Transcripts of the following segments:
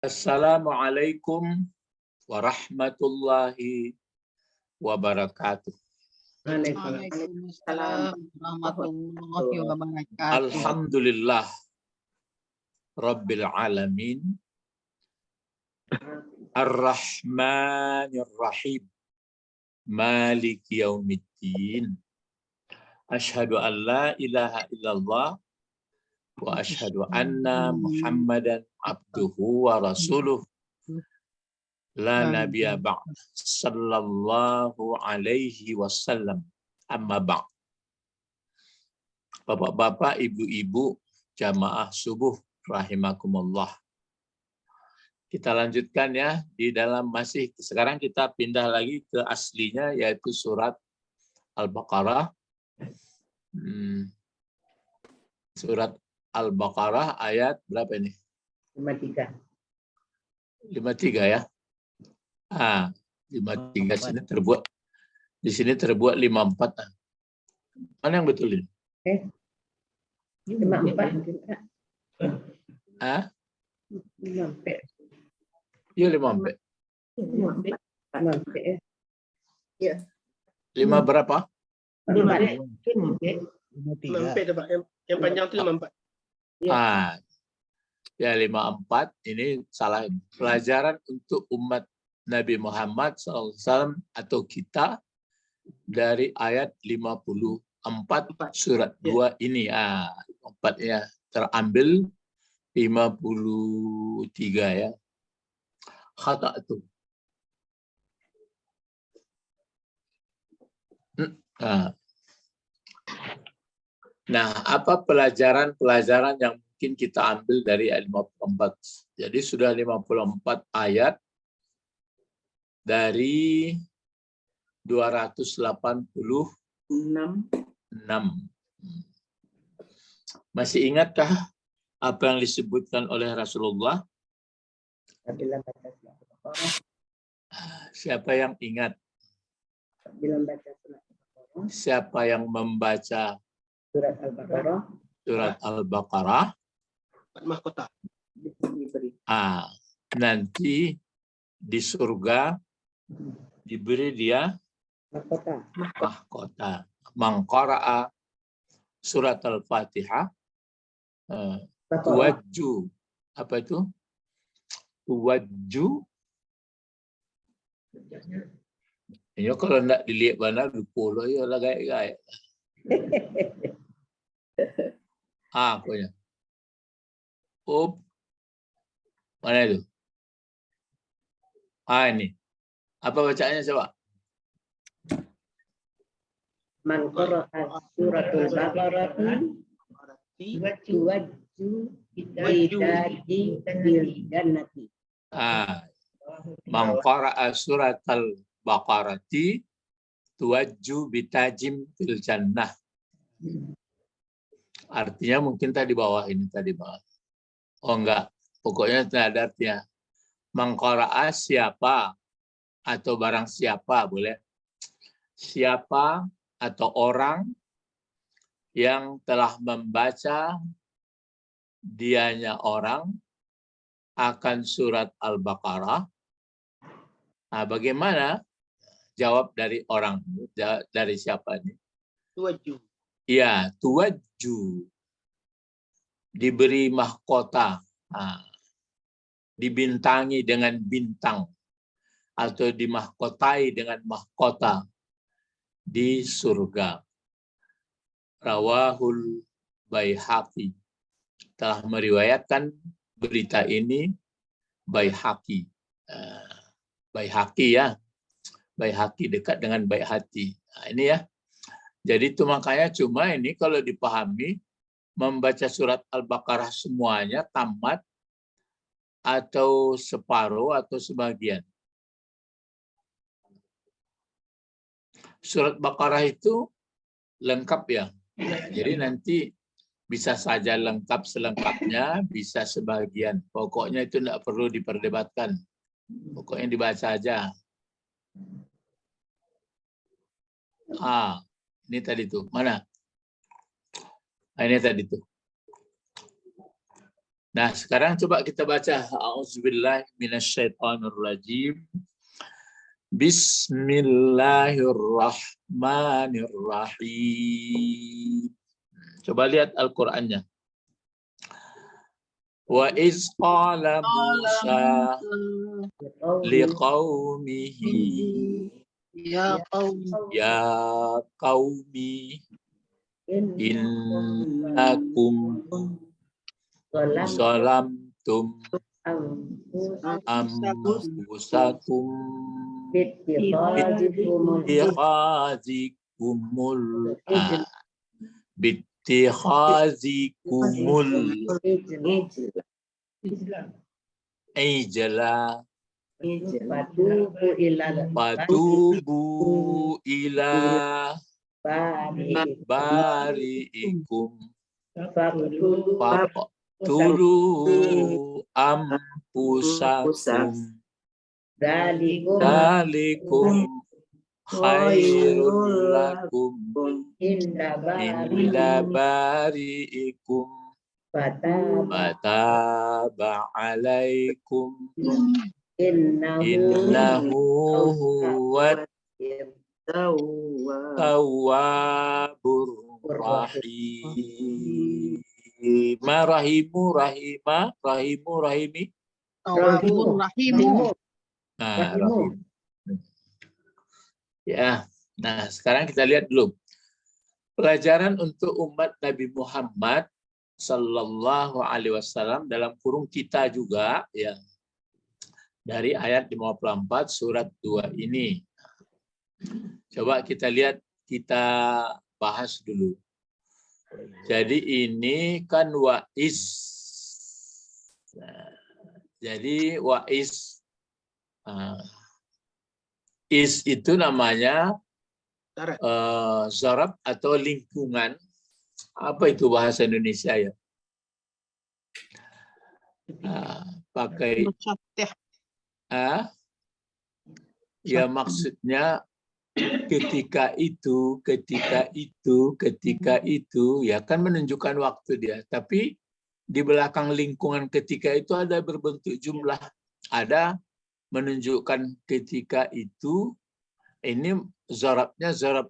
Assalamualaikum warahmatullahi wabarakatuh. Waalaikumsalam warahmatullahi wabarakatuh. Alhamdulillah Rabbil alamin. Ar-Rahmanir Rahim. Maliki yaumiddin. Asyhadu an la ilaha illallah wa asyhadu anna Muhammadan abduhu wa rasuluh. La nabiyya ba'd. Sallallahu alaihi wasallam. Amma ba'd. Bapak-bapak, ibu-ibu, jamaah subuh rahimakumullah. Kita lanjutkan ya di dalam sekarang kita pindah lagi ke aslinya yaitu surat Al-Baqarah. Surat Al-Baqarah ayat berapa ini? 53. 53 ya. 53 di sini terbuat 54. Mana yang betul ini? 54. 54. Iya 54. 54. Iya. 5 berapa? 54. Yang panjang itu 54. Ya 54 ini salah. Pelajaran untuk umat Nabi Muhammad SAW atau kita dari ayat 54 surat 2 ini. 4 ya terambil 53 ya. Khata itu. Nah, apa pelajaran yang mungkin kita ambil dari ayat 54? Jadi sudah 54 ayat dari 286. Masih ingatkah apa yang disebutkan oleh Rasulullah? Siapa yang ingat? Siapa yang membaca Surat Al-Baqarah. Surat Al-Baqarah. Mahkota. Nanti di surga diberi dia mahkota. Mangqara'a surat Al-Fatihah. Tuwajju. Apa itu? Tuwajju. Ini kalau tidak dilihat benar, lupa ya lah gaya-gaya. Punya. Mana itu? Ini. Apa bacaannya coba? Man qara'a suratul Baqarah tuwajju bidadi bil jannati. Man qara'a suratal Baqarati tuwajju bitajim fil jannah. Artinya mungkin tadi bawah ini tadi bawah. Oh enggak, pokoknya tidak ada artinya. Man qara'a siapa atau barang siapa boleh. Siapa atau orang yang telah membaca dianya orang akan surat Al-Baqarah. Bagaimana jawab dari orang, dari siapa ini? Tuwajju. Ya, tuwajju. Diberi mahkota. Dibintangi dengan bintang. Atau dimahkotai dengan mahkota di surga. Rawahul Baihaqi. Telah meriwayatkan berita ini Baihaqi. Baihaqi ya. Baihaqi dekat dengan Baihaqi. Ini ya. Jadi itu makanya cuma ini kalau dipahami membaca surat Al-Baqarah semuanya tamat atau separuh atau sebagian. Surat Baqarah itu lengkap ya. Jadi nanti bisa saja lengkap selengkapnya, bisa sebagian. Pokoknya itu tidak perlu diperdebatkan. Pokoknya dibaca aja. Ini tadi tuh. Mana? Ini tadi tuh. Nah, sekarang coba kita baca A'udzubillahi minasyaitonirrajim. Bismillahirrahmanirrahim. Coba lihat Al-Qur'annya. Wa iz qala Musa liqaumihi Ya kaum ya qaumi innakum zalamtum anfusakum bittikhazikumul ijla fatubu ila bari'ikum faqtulu anfusakum dalikum khairul lakum inda bari'ikum fataba alaikum innahu huwat tawwabur rahim. Rahimi. Tawwabur Rahim. Nah, rahim. Ya. Nah, sekarang kita lihat dulu pelajaran untuk umat Nabi Muhammad Sallallahu Alaihi Wasallam dalam kurung kita juga, ya, dari ayat 54 surat 2 ini. Coba kita lihat, kita bahas dulu. Jadi ini kan waiz. Nah, jadi waiz. Is itu namanya zarab atau lingkungan. Apa itu bahasa Indonesia ya? Pakai ya, maksudnya ketika itu ya kan menunjukkan waktu dia, tapi di belakang lingkungan ketika itu ada berbentuk jumlah, ada menunjukkan ketika itu, ini zarabnya zarab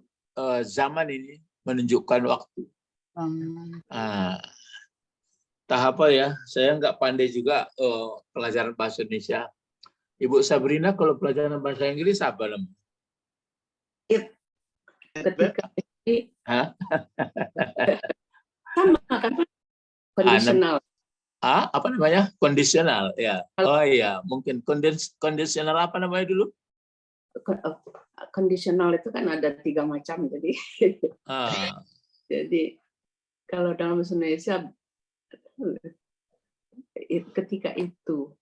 zaman, ini menunjukkan waktu. Entah apa ya, saya nggak pandai juga pelajaran bahasa Indonesia. Ibu Sabrina kalau pelajaran bahasa Inggris apa namanya? Ketika ini sama kan, kondisional. Apa namanya? Kondisional, ya. Oh iya, mungkin kondisional apa namanya dulu? Kondisional itu kan ada 3 macam, jadi jadi kalau dalam bahasa Indonesia ketika itu.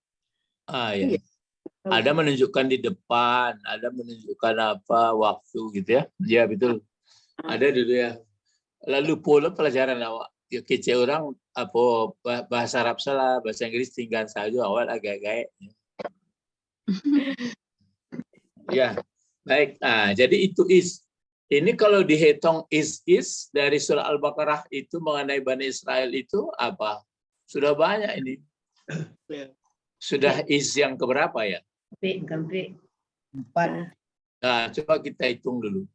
Ya. Ada menunjukkan di depan, ada menunjukkan apa waktu gitu ya. Ya betul. Ada dulu ya. Lalu pola pelajaran awak. Ya, kece orang apa bahasa Arab salah, bahasa Inggris tinggal saja awal agak-agak. Ya, baik. Jadi itu is. Ini kalau dihitung is dari surah Al-Baqarah itu mengenai Bani Israel itu apa? Sudah banyak ini. Sudah is yang keberapa ya? 4. Nah, coba kita hitung dulu.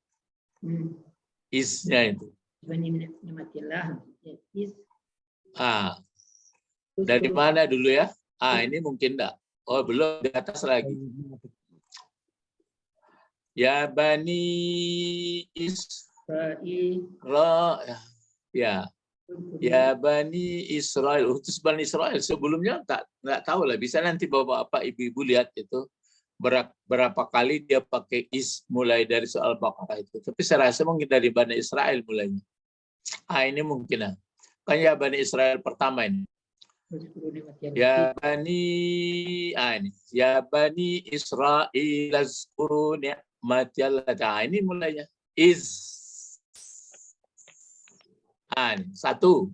Isnya itu. Dari mana dulu ya? Ini mungkin enggak. Oh, belum, di atas lagi. Ya Bani Israel. Ya. Ya Bani Israel, utus Bani Israel sebelumnya nggak tahu lah, bisa nanti bapak-bapak ibu-ibu lihat itu berapa kali dia pakai is mulai dari soal Baqarah itu. Tapi saya rasa mungkin dari Bani Israel mulainya. Ini mungkin kan ya Bani Israel pertama ini. Ya Bani ini ya Bani Israel azkuru ni'mati Allah. Ini mulainya is. Satu,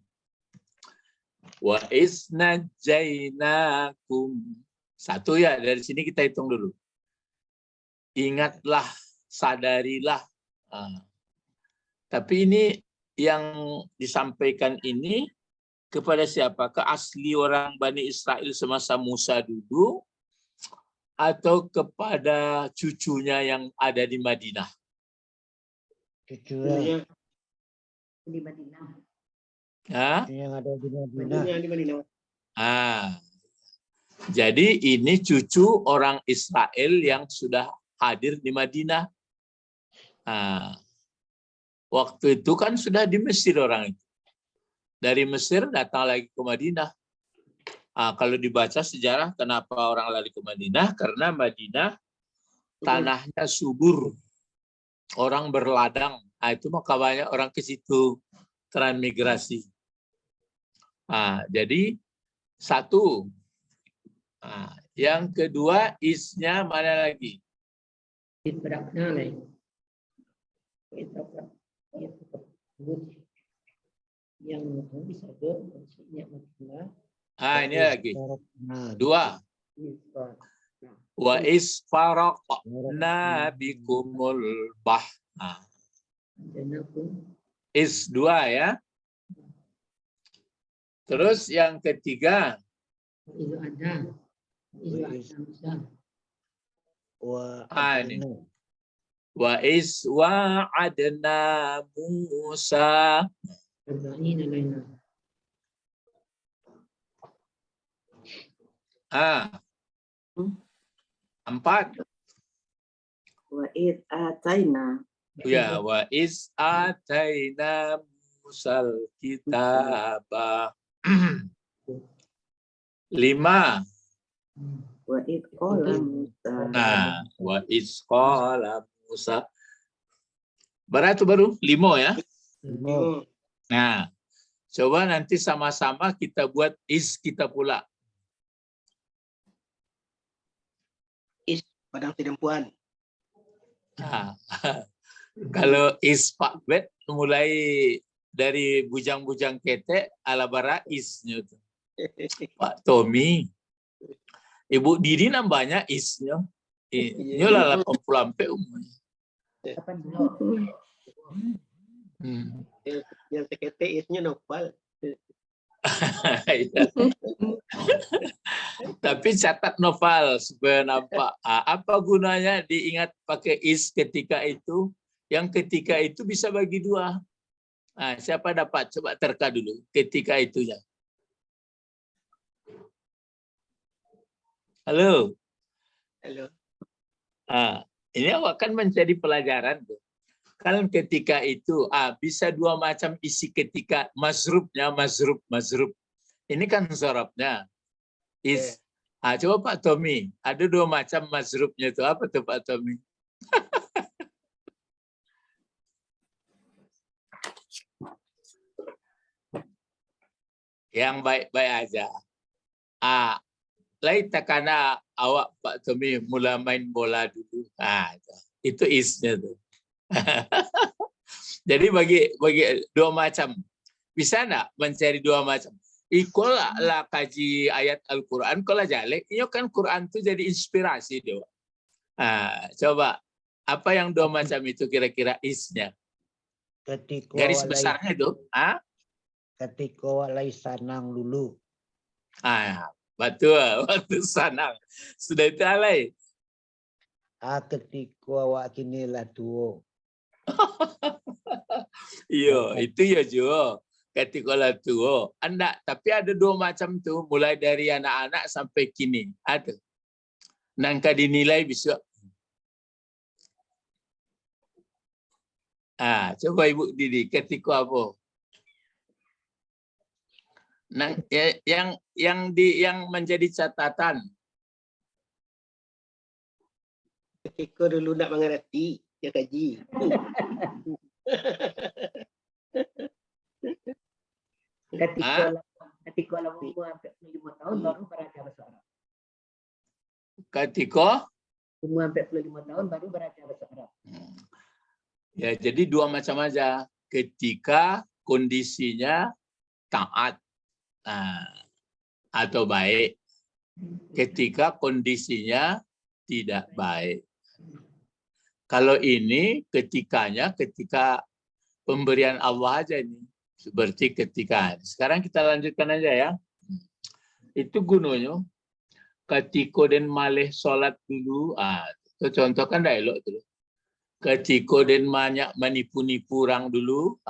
wa isnajainakum. Satu ya, dari sini kita hitung dulu. Ingatlah, sadarilah. Tapi ini yang disampaikan ini kepada siapa? Ke asli orang Bani Israel semasa Musa dulu atau kepada cucunya yang ada di Madinah? Cucunya Di Madinah. Hah? yang ada di Madinah. Dunia di Madinah. Jadi ini cucu orang Israel yang sudah hadir di Madinah. Waktu itu kan sudah di Mesir orang itu. Dari Mesir datang lagi ke Madinah. Kalau dibaca sejarah kenapa orang lari ke Madinah? Karena Madinah tanahnya subur. Orang berladang. Itu maka banyak orang ke situ transmigrasi. Jadi satu. Yang kedua isnya mana lagi? Yang bisa maksudnya Madinah. Ini lagi. Dua. Wa isfaraqna bikumul bah. Is dua ya. Terus yang ketiga. Itu ada. Ini. Wa is wa'adna Musa. Empat. Wa id ataina. Ya, wa is ataina Musal kitaba. 5. Wa id qala Musa. Wa is qala Musa. Berapa baru? 5 ya. Nah, coba nanti sama-sama kita buat is kita pula. Is padang perempuan. Kalau is Pak Bet mulai dari bujang-bujang ketek ala bara isnya tuh. Pak Tommy, Ibu Didi nambahnya isnya. Nyolah 80 ampe umumnya. Yang TKT isnya novel. Tapi catat novel supaya nampak. Apa gunanya diingat pakai is ketika itu? Yang ketika itu bisa bagi dua. Siapa dapat? Coba terka dulu ketika itunya. Halo. Halo. Ini awak kan menjadi pelajaran tuh. Kalau ketika itu bisa dua macam isi ketika, mazrubnya mazrub. Ini kan zorobnya is. Coba Pak Tommy, ada dua macam mazrubnya itu apa tuh Pak Tommy? Yang baik-baik aja. Laita karena awak Pak Tommy mula main bola dulu. Itu isnya tuh. Jadi bagi dua macam. Bisa enggak mencari dua macam? Ikol lah kaji ayat Al-Quran, kalau jalek, ini kan Quran itu jadi inspirasi doa. Coba, apa yang dua macam itu kira-kira isnya? Garis besarnya itu? Ketika walai sanang dulu. Betul, waktu sanang. Sudah itu alai. Ketika awak kini lah tua. Iya, itu ya Jo. Ketika lah tua. Anda, tapi ada dua macam tuh, mulai dari anak-anak sampai kini. Ada. Nangka dinilai bisa. Coba Ibu Didi, ketika apa? Yang menjadi catatan. Ketika dulu nak mengerti, dia kaji. Ketika umur 45 tahun baru beraja bahasa Arab. Ketika Umur 45 tahun baru beraja bahasa Arab. Ya, jadi dua macam aja. Ketika kondisinya taat atau baik, ketika kondisinya tidak baik. Kalau ini ketika pemberian Allah aja ini. Seperti ketika. Sekarang kita lanjutkan aja ya. Itu gunanya. Ketika den malih sholat dulu. Itu contoh kan dah elok tu. Ketika den banyak menipu-nipu orang dulu.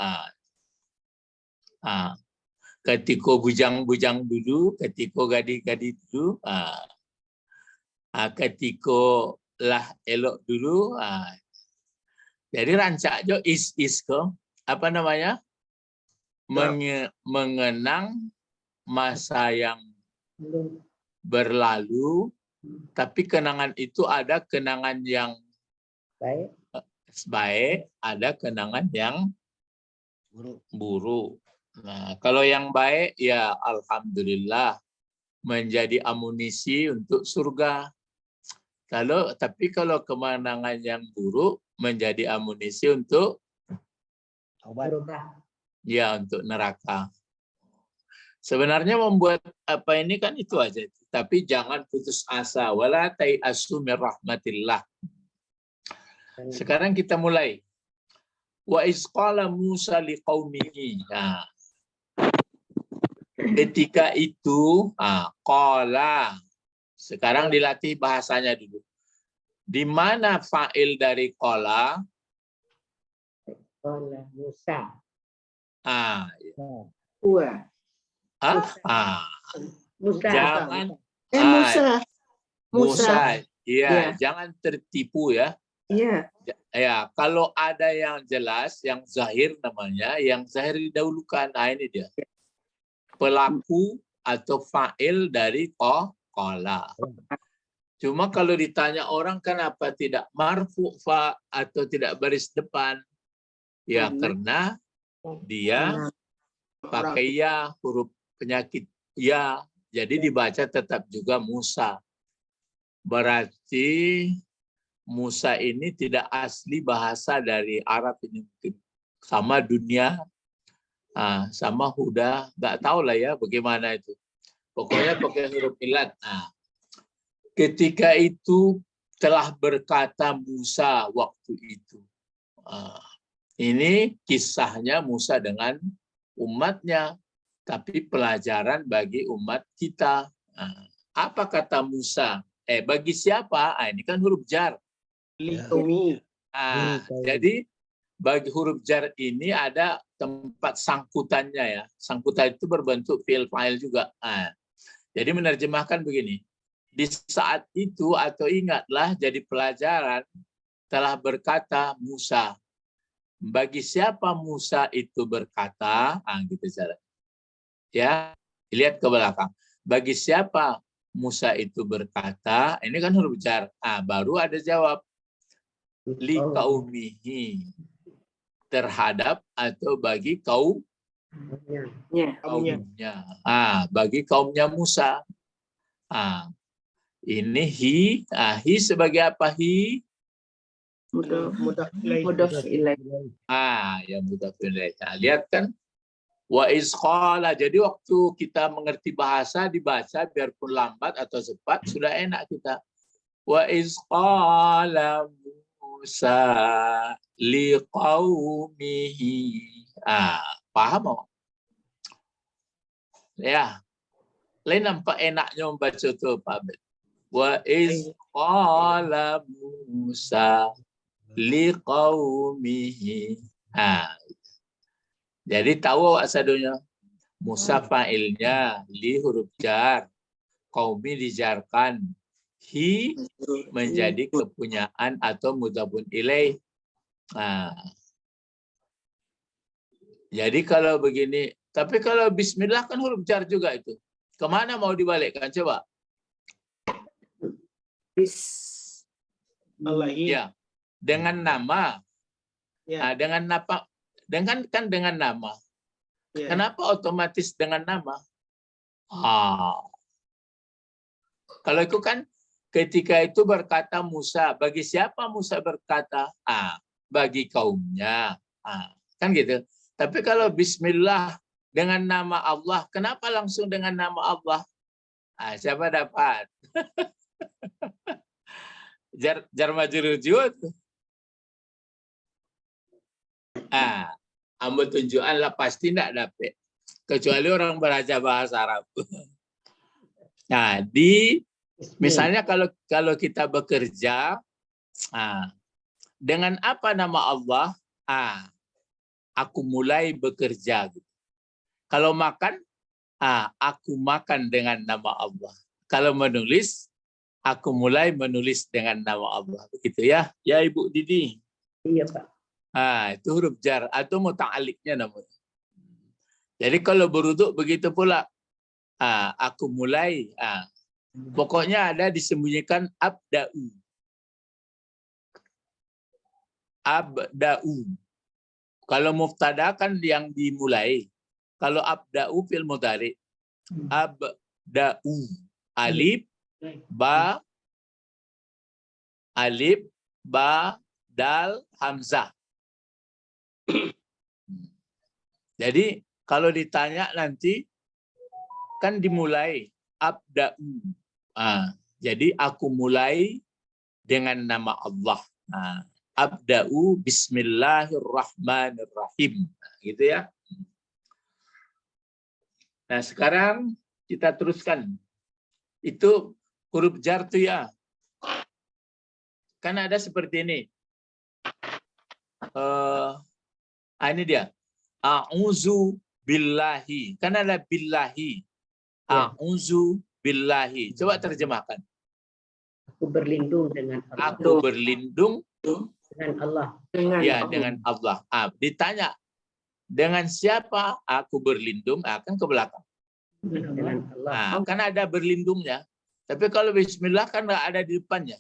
Ketika bujang-bujang dulu. Ketika gadis-gadis dulu. Ketika lah elok dulu. Jadi rancak jo is ke. Apa namanya? Mengenang masa yang berlalu, tapi kenangan itu ada kenangan yang baik, ada kenangan yang buruk. Nah, kalau yang baik ya alhamdulillah menjadi amunisi untuk surga. Tapi kalau kenangan yang buruk menjadi amunisi untuk untuk neraka. Sebenarnya membuat apa ini kan itu aja. Tapi jangan putus asa. Wala tai'asu min rahmatillah. Sekarang kita mulai. Wa iz qala Musa liqaumihi. Ketika itu, qala. Sekarang dilatih bahasanya dulu. Di mana fa'il dari qala? Qala Musa. Musa. Jangan Musa. Iya, jangan tertipu ya. Iya. Ya, kalau ada yang jelas, yang zahir namanya, yang zahir didahulukan. Ini dia. Pelaku atau fa'il dari qala. Cuma kalau ditanya orang kenapa tidak marfu fa atau tidak baris depan? Ya, karena dia pakai ya, huruf penyakit ya, jadi dibaca tetap juga Musa. Berarti Musa ini tidak asli bahasa dari Arab ini, mungkin sama dunia, sama Huda, nggak tahu lah ya bagaimana itu. Pokoknya pakai huruf ilat. Ketika itu telah berkata Musa waktu itu. Ini kisahnya Musa dengan umatnya, tapi pelajaran bagi umat kita. Apa kata Musa? Bagi siapa? Ini kan huruf jar. Jadi bagi huruf jar ini ada tempat sangkutannya ya. Sangkutan itu berbentuk fi'il fa'il juga. Jadi menerjemahkan begini. Di saat itu atau ingatlah jadi pelajaran telah berkata Musa. Bagi siapa Musa itu berkata, gitu cara. Ya, lihat ke belakang. Bagi siapa Musa itu berkata, ini kan huruf jar. Baru ada jawab. Li kaumihi. Terhadap atau bagi kaumnya. Bagi kaumnya Musa. Ini hi. Hi sebagai apa hi? Mudhaf ilaih. Ya mudhaf ilaih. Lihat kan? Wa iz qala. Jadi waktu kita mengerti bahasa dibaca biarpun lambat atau cepat sudah enak kita. Wa iz qala Musa liqaumihi. Paham? Ya. Lain nampak enaknya membaca itu Pak Bet. Wa iz qala Musa liqaumihi. Jadi tahu asadunya. Musa fa'ilnya, li huruf jar, qaumi dijarkan, hi menjadi kepunyaan atau mudhafun ilaih. Jadi kalau begini, tapi kalau bismillah kan huruf jar juga itu. Kemana mau dibalikkan? Coba. Ya, dengan nama. Dengan apa? Dengan nama. Kenapa otomatis dengan nama? Kalau itu kan ketika itu berkata Musa, bagi siapa Musa berkata? Bagi kaumnya. Kan gitu. Tapi kalau bismillah dengan nama Allah, kenapa langsung dengan nama Allah? Siapa dapat? jar majrur juga tuh. Ambil tunjukan lah pasti tidak dapat. Kecuali orang belajar bahasa Arab. Nah, misalnya kalau kita bekerja, dengan apa nama Allah? Aku mulai bekerja. Kalau makan, aku makan dengan nama Allah. Kalau menulis, aku mulai menulis dengan nama Allah. Begitu ya, ya Ibu Didi. Iya Pak. Itu huruf jar atau muta'aliknya namanya. Jadi kalau beruduk begitu pula. Aku mulai. Pokoknya ada disembunyikan abda'u. Abda'u. Kalau mubtada kan yang dimulai. Kalau abda'u fil mudhari. Abda'u. Alif, ba, dal, hamzah. Jadi kalau ditanya nanti kan dimulai abda'u. Jadi aku mulai dengan nama Allah. Abda'u bismillahirrahmanirrahim. Gitu ya. Nah, sekarang kita teruskan. Itu huruf jar tuh ya. Kan ada seperti ini. Ini dia. A'udzu billahi. Kan ada billahi. A'udzu billahi. Coba terjemahkan. Aku berlindung dengan Allah. Aku berlindung Dengan Allah. dengan Allah. Ditanya, dengan siapa aku berlindung? Kan ke belakang. Dengan Allah. Kan ada berlindungnya. Tapi kalau bismillah kan nggak ada di depannya.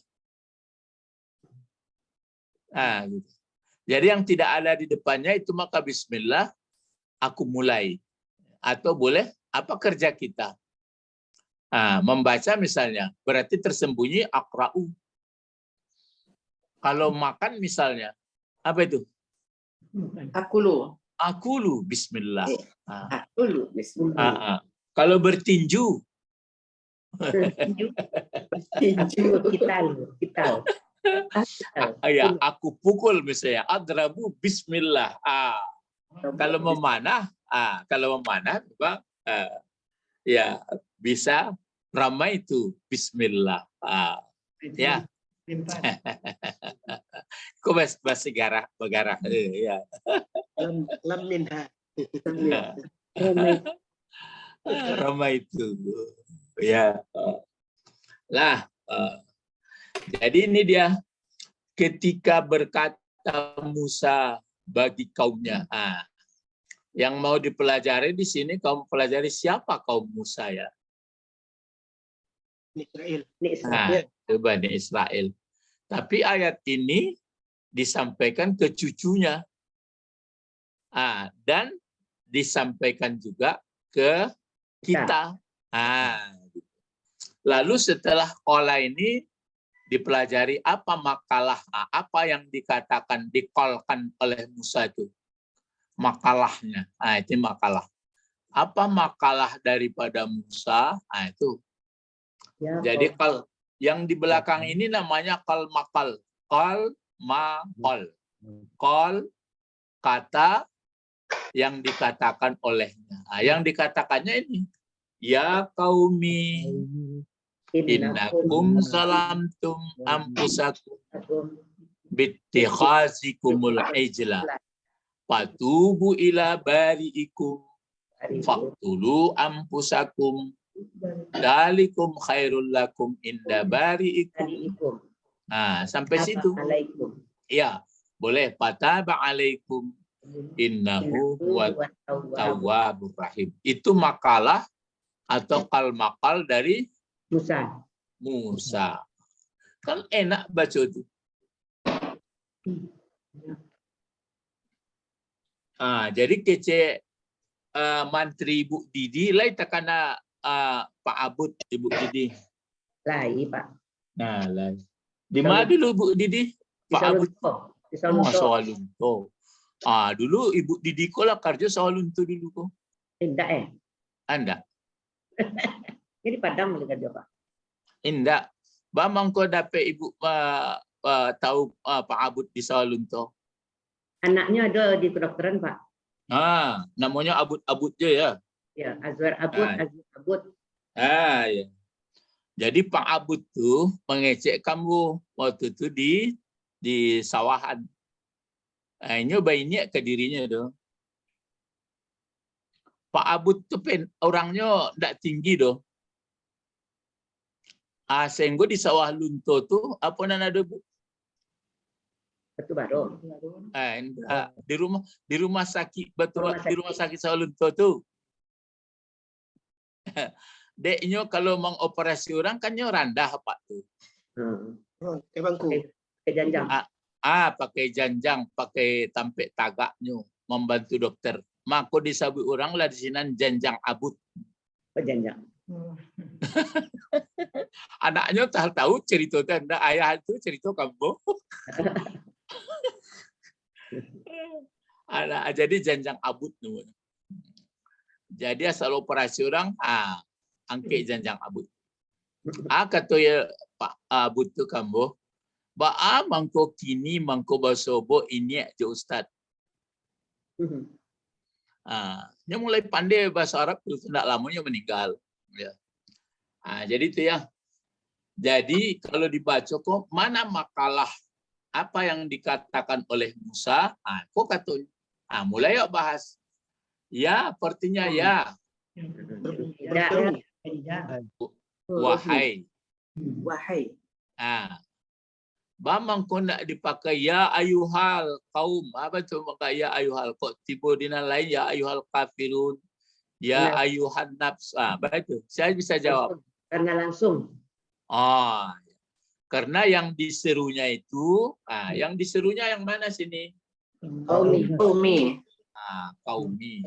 Gitu. Jadi yang tidak ada di depannya itu maka bismillah, aku mulai. Atau boleh, apa kerja kita? Membaca misalnya, berarti tersembunyi akra'u. Kalau makan misalnya, apa itu? Akulu, bismillah. Akulu, bismillah. Kalau bertinju, Kita. ya aku pukul misalnya, adrabu, bismillah. Kalau memanah, ya bisa ramai itu bismillah. Ya. Kok bahasa begarah. Ya. Lam minha. Ramai itu. Ya. Lah. Jadi ini dia ketika berkata Musa bagi kaumnya. Yang mau dipelajari di sini kaum pelajari siapa kaum Musa ya? Israel. Bani Israel. Tapi ayat ini disampaikan ke cucunya. Dan disampaikan juga ke kita. Lalu setelah qala ini dipelajari apa makalah, apa yang dikatakan, dikolkan oleh Musa itu. Makalahnya. Itu makalah. Apa makalah daripada Musa? Itu. Jadi yang di belakang ini namanya kal makal. Kal makal. Kal kata yang dikatakan olehnya. Yang dikatakannya ini. Ya qaumi innakum salamtum ampusakum bittikhazikumul ijla fatubu ila bari'ikum faqtulu ampusakum dalikum khairul lakum inda bari'ikum. Sampai situ. Ya, boleh pataba alaikum innahu huwat tawwabur rahim. Itu makalah atau kal makal dari Musa. Kan enak baca itu. Jadi kece mantri Ibu Didi lai takana Pak Abud Ibu Didi. Lai Pak. Nah, lai. Di mana dulu Bu Didi? Pak Abud. Di Sawalunto. Dulu Ibu Didi ko lah kerja Sawalunto dulu ko. Enggak Anda. Jadi Padang boleh kerja Pak. Enggak. Bamang ko dapat Ibu tahu Pak Abud di Sawalunto. Anaknya ada di kedokteran Pak. Namanya abut-abut je ya. Ya, Azwar Abud, Ah. Azwar Abud. Ya. Jadi Pak Abud tuh mengecek kamu waktu itu di sawahan. Nyoba ini ke dirinya tuh. Pak Abud tuh orangnya tidak tinggi doh. Sehingga di sawah lunto tuh apa ada Bu? Batu Baro. Enggak. Di rumah sakit di rumah sakit sawah lunto tuh. Deknya kalau mengoperasi orang kan randah Pak tuh. Bangku. Pakai janjang. Pakai janjang, pakai tampek tagaknya membantu dokter. Maka disabui orang lah di sini janjang abut. Janjang. Anaknya tak tahu cerita tanda ayah itu cerita kamu. Jadi janjang abut nu. Jadi asal operasi orang angke janjang abut. Kata ya Pak Abut tu kamu. Mangko kini mangko basobo ini aja Ustad. Dia mulai pandai bahasa Arab terus tidak lamanya meninggal. Ya. Jadi itu ya. Jadi kalau dibaca kok mana makalah apa yang dikatakan oleh Musa, kok katanya. Mulai yuk bahas. Ya, artinya ya. Wahai. Wahai. Bamang kau nak dipakai ya ayuhal kaum. Apa tu maka ya ayuhal. Kok tiba di lain ya ayuhal kafirun. Ya ayuhan nafs. Betul. Saya bisa jawab. Karena langsung. Karena yang diserunya itu, yang diserunya yang mana sini? Kaumi. Kaumi.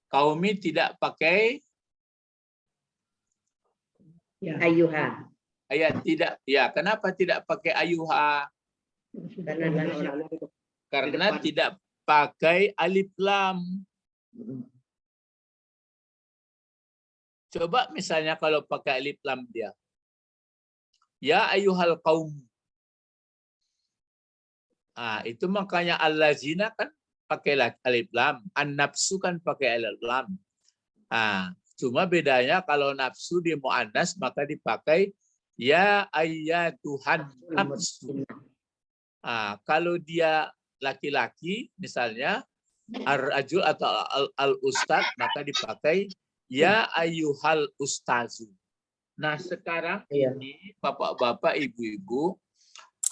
Kaumi tidak pakai Ayuha. tidak. Ya, kenapa tidak pakai ayuha? Karena tidak pakai alif lam. Coba misalnya kalau pakai alif lam dia. Ya ayuhal qaum. Itu makanya allazina kan pakai alif lam. An-nafsu kan pakai alif lam. Cuma bedanya kalau nafsu di muannas maka dipakai ya ayyatuhan nafsu. Kalau dia laki-laki misalnya ar-rajul atau al-ustad maka dipakai ya ayyuhal ustazu. Nah sekarang ini bapak-bapak, ibu-ibu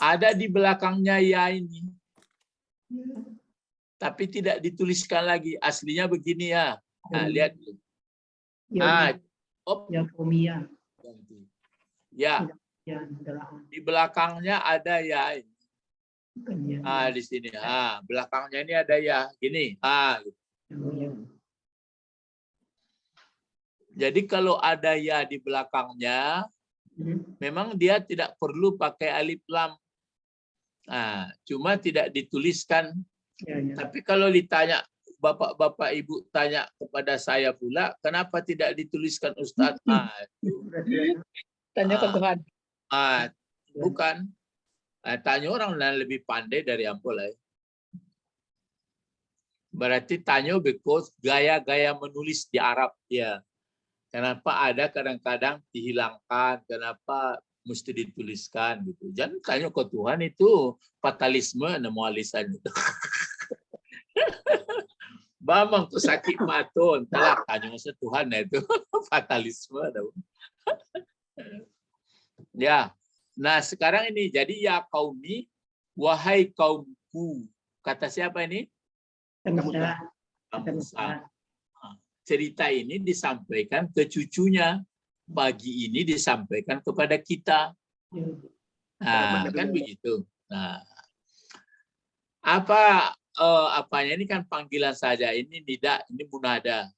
ada di belakangnya ya ini. Tapi tidak dituliskan lagi. Aslinya begini ya. Lihat dulu. Ya. Di belakangnya ada ya ini. Di sini. Belakangnya ini ada ya. Gini. Jadi kalau ada ya di belakangnya, memang dia tidak perlu pakai alif lam. Cuma tidak dituliskan. Tapi kalau ditanya, bapak-bapak ibu tanya kepada saya pula, kenapa tidak dituliskan Ustadz? Tanya ke Tuhan. Bukan. Tanya orang yang lebih pandai dari ampun. Berarti tanya because gaya-gaya menulis di Arab ya. Kenapa ada kadang-kadang dihilangkan? Kenapa mesti dituliskan gitu? Jangan tanya ke Tuhan itu fatalisme nemualisan itu. Bamang tuh sakit maton, telah tanya masa Tuhan itu fatalisme. Ya, nah sekarang ini jadi ya kaumi, wahai kaumku. Kata siapa ini? Musa. Cerita ini disampaikan ke cucunya. Pagi ini disampaikan kepada kita. Kan begitu. Apanya ini kan panggilan saja. Ini nida, ini munada.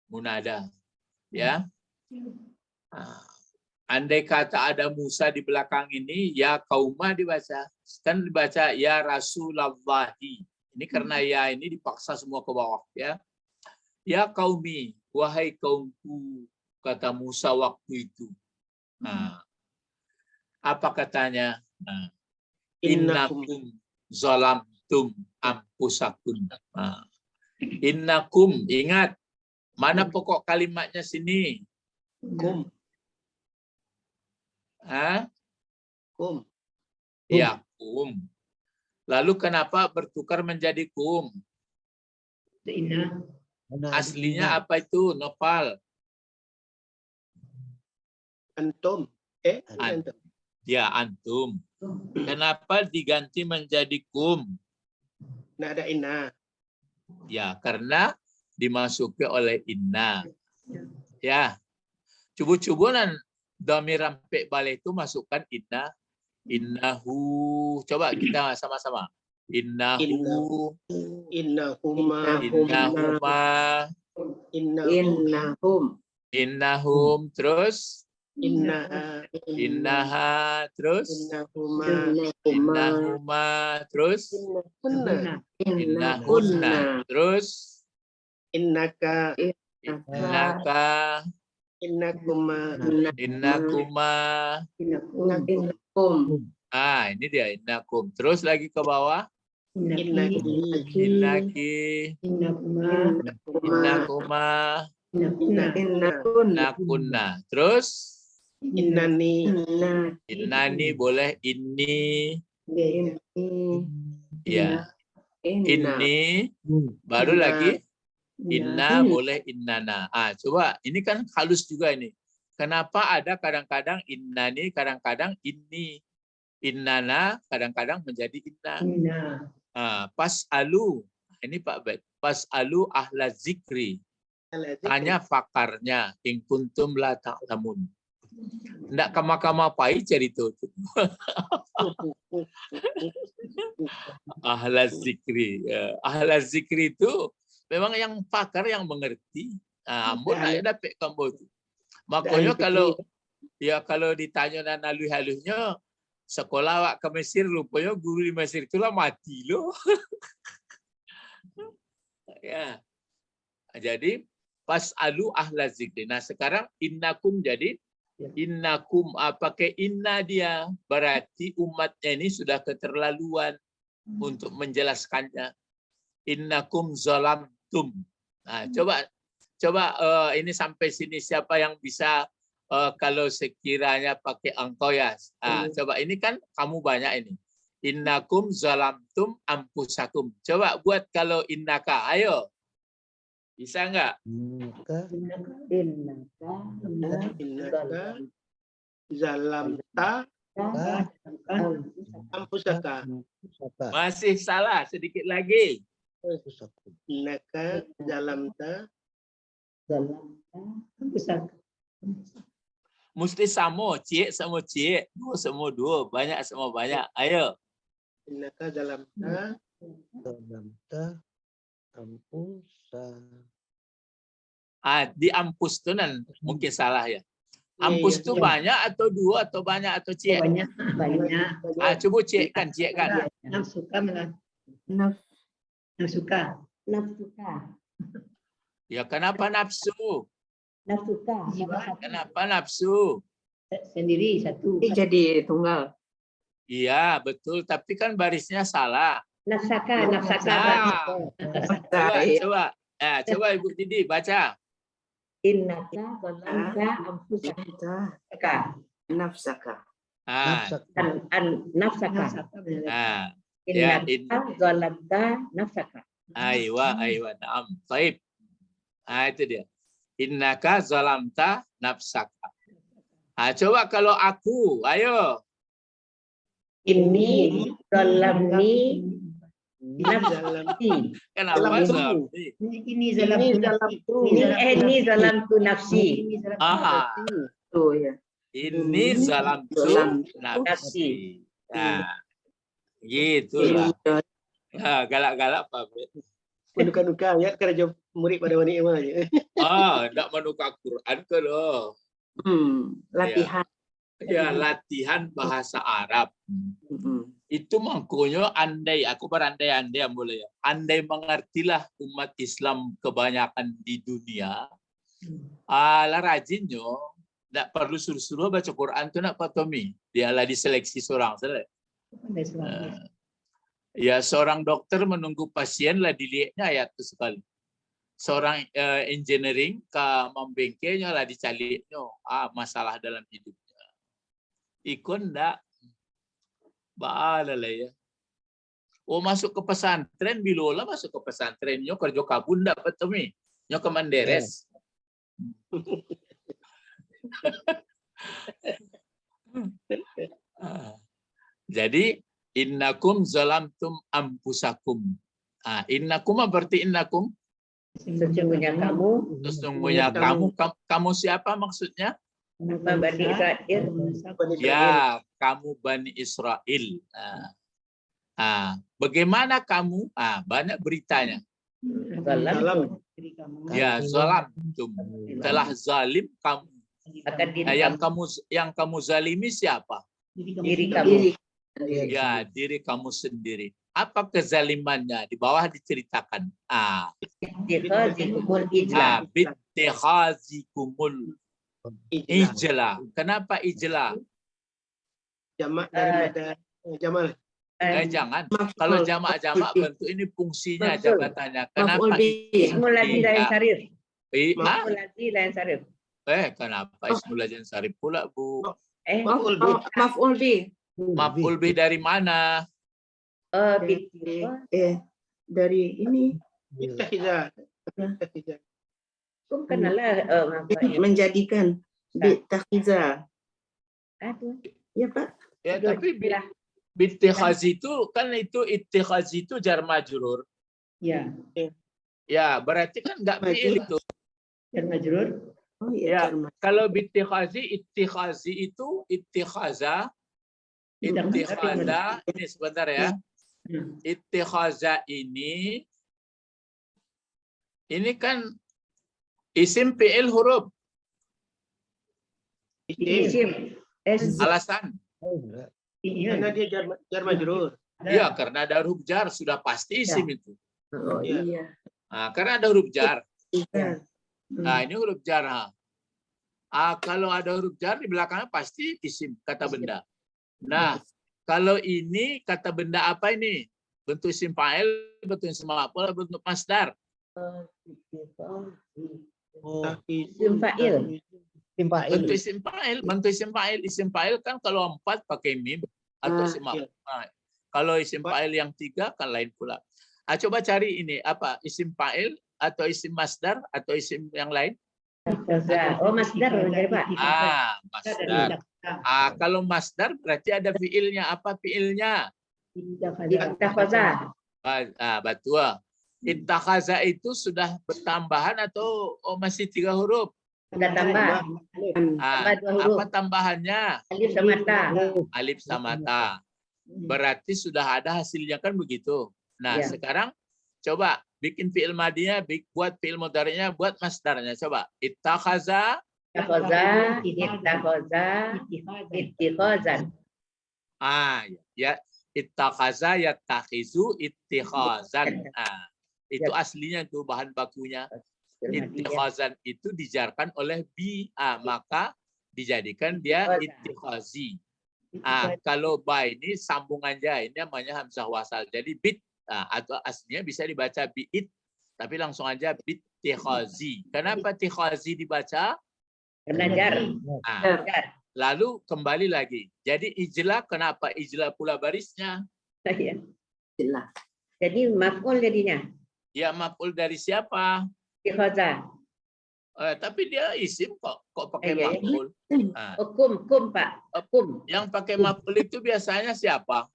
Munada. Ya. Andai kata ada Musa di belakang ini, ya kaumah dibaca. Kan dibaca ya Rasulullahi. Ini karena ya ini dipaksa semua ke bawah ya. Ya kaumi, wahai kaumku, kata Musa waktu itu. Apa katanya? Innakum zalamtum anfusakum. Innakum, ingat. Mana pokok kalimatnya sini? Kum. Hah? Kum. Ya, kum. Lalu kenapa bertukar menjadi kum? Mana ada Aslinya inna? apa itu, Nopal? Antum. An- Ya, antum. Kenapa diganti menjadi kum? Nggak ada inna. Ya, karena dimasuki oleh inna. Ya, cubu-cubunan dhamir rampik balik itu masukkan inna. Innahu. Coba kita sama-sama. Innahu. Innahuma. Innahuma. Innahum. Innahum. Terus. Innaha. Innaha. Terus. Innahuma. Innahuma. Terus. Innahunna. Innahunna. Terus. Innaka. Innaka. Innakuma. Innakuma. Innakum. Ini dia innakum. Terus lagi ke bawah. Innaki. Innaki. Innakuma. Nakunna. Terus Innani. innani boleh inni. Ya. Inni. Baru lagi inna boleh innana. Coba ini kan halus juga ini. Kenapa ada kadang-kadang innani, kadang-kadang inni. Innana kadang-kadang menjadi inna. Pas alu. Ini Pak Bet. Pas alu ahla zikri. Tanya fakarnya. In kuntum la ta'lamun. Nggak kama-kama pai cerita itu. Ahla zikri. Ahla zikri itu memang yang pakar yang mengerti. Ambon nak dapat kamu itu. Makanya kalau ditanya dan halus-halusnya sekolah awak ke Mesir rupanya guru di Mesir itulah mati loh. Ya. Jadi pas alu ahla zikri. Nah sekarang innakum jadi innakum pakai inna dia. Berarti umatnya ini sudah keterlaluan untuk menjelaskannya. Innakum zalamtum. Nah, coba ini sampai sini siapa yang bisa kalau sekiranya pakai engkau ya. Coba ini kan kamu banyak ini. Innakum zalamtum ampusakum. Coba buat kalau innaka. Ayo. Bisa enggak? Innaka. Zalamta. Ampusaka. Masih salah sedikit lagi. Innaka. Zalamta. Mesti sama, cik sama cik, dua sama dua, banyak sama banyak. Ayo. Innaka zalamta. Di ampus tu nan mungkin salah ya. Ampus tu banyak atau dua atau banyak atau cik? Banyak. Cuba cik kan. Nafsuka mana? Nafsuka. Ya kenapa nafsu? Jiwa Kenapa nafsu? sendiri satu. Jadi tunggal. Iya betul, tapi kan barisnya salah. Nafsaka. Coba Ibu Didi baca. Innaka zalamta anfusaka. Nafsaka. Nafsaka. Ya, Innaka zalamta nafsaka. Aywa, na'am. Baik. Itu dia. Innaka zalamta nafsaka. Coba kalau aku, ayo. Ini zalamni nafsi. Kenapa zalamni? Ini zalamtu nafsi. Oh ya. Ini zalamtu nafsi. Gitulah. Galak-galak Pak. Menuka-nuka ya kerja murid pada wanita aja. Enggak menukar Quran ke loh. Latihan. Ya, latihan bahasa Arab. Itu makanya aku berandai-andai boleh ya. Andai mengertilah umat Islam kebanyakan di dunia. Rajinnya enggak perlu suruh-suruh baca Quran tu nak patomi. Dialah diseleksi seorang saja. Ya seorang dokter menunggu pasien lah dilihatnya ayat itu sekali. seorang engineering ke membengkelnya lah dicalinya masalah dalam hidupnya. Ikon ndak bala ya. Oh masuk ke pesantren bilola masuk ke pesantren nyo kerja kabun ndak petemi. Nyo ke Manderes. Jadi innakum zalamtum ampusakum. Innakum berarti innakum Sesungguhnya kamu sesungguhnya kamu siapa maksudnya? Bani Israel. Ya, kamu Bani Israel. Bagaimana kamu? Banyak beritanya. Zalam Ya, zalamtum. Telah zalim kamu. akan diri Yang kamu zalimi siapa? diri kamu. Ya, diri kamu sendiri. Apa kezalimannya? Di bawah diceritakan. Ittikhazikumul ijla. Bittikhazikumul ijla. Kenapa ijla? Jamak daripada Jamal. Jangan. Kalau jamak-jamak bentuk ini fungsinya Maksud. jabatannya. Kenapa Ismul ladzi lain sarif. Hah? Ismul ladzi lain sarif. Kenapa Ismul Ladzi Sarif pula, Bu? Maf'ul bih. Maf'ul bih dari mana? Dari ini Ittakhidha. Kenalah menjadikan bitakhiza. aduh. Ya Pak. Ya, tapi bittikhazi itu kan itu ittikhazi itu jar majrur. Ya, Ya, berarti kan enggak fi'il itu. dan majrur. Oh Ya, iya. kalau bittikhazi itu ittikhaza ini sebentar ya. Ittikhaza ini kan isim fi'il huruf. Isim. Alasan. Karena dia jar majrur. Ya, karena ada huruf jar sudah pasti isim itu. Oh iya. Karena ada huruf jar. Iya. Nah, ini huruf jar. Kalau ada huruf jar di belakangnya pasti isim kata benda. Nah, kalau ini kata benda apa ini? Bentuk isim fa'il, bentuk isim maf'ul, bentuk masdar. Isim fa'il. Bentuk isim fa'il, isim fa'il kan kalau 4 pakai mim atau isim maf'ul. Kalau isim fa'il yang 3 kan lain pula. Coba cari ini apa isim fa'il atau isim masdar atau isim yang lain? Oh, masdar dari Pak. Masdar. Kalau masdar berarti ada fiilnya. Apa fiilnya? Ittakhaza. Betul. Ittakhaza itu sudah bertambahan atau masih 3 huruf? Sudah tambah. Tambah 2 huruf. Apa tambahannya? Alif sama ta. Alif sama ta. Berarti sudah ada hasilnya kan begitu. Nah, Ya. sekarang coba bikin fi'il madinya, buat fi'il mudhari'nya, buat masdarnya. Coba. Ittakhaza. Ittikhazan. Ya. Ittakhaza yattakhizu ittikhazan. Itu aslinya tuh bahan bakunya. Ittikhazan itu dijarkan oleh bi. Maka dijadikan dia ittikhazi. Kalau ba ini sambungan ja, ini namanya hamzah wasal. Jadi bit atau aslinya bisa dibaca bi'it, tapi langsung aja bittikhazi. Kenapa tikhazi dibaca? Karena jar. Lalu kembali lagi. Jadi ijla, kenapa ijla pula barisnya? Ya. Jelas. Jadi maf'ul jadinya. Ya maf'ul dari siapa? Ittikhaza. Tapi dia isim kok pakai Iya. maf'ul. Kum Pak. Kum. Yang pakai maf'ul itu biasanya siapa?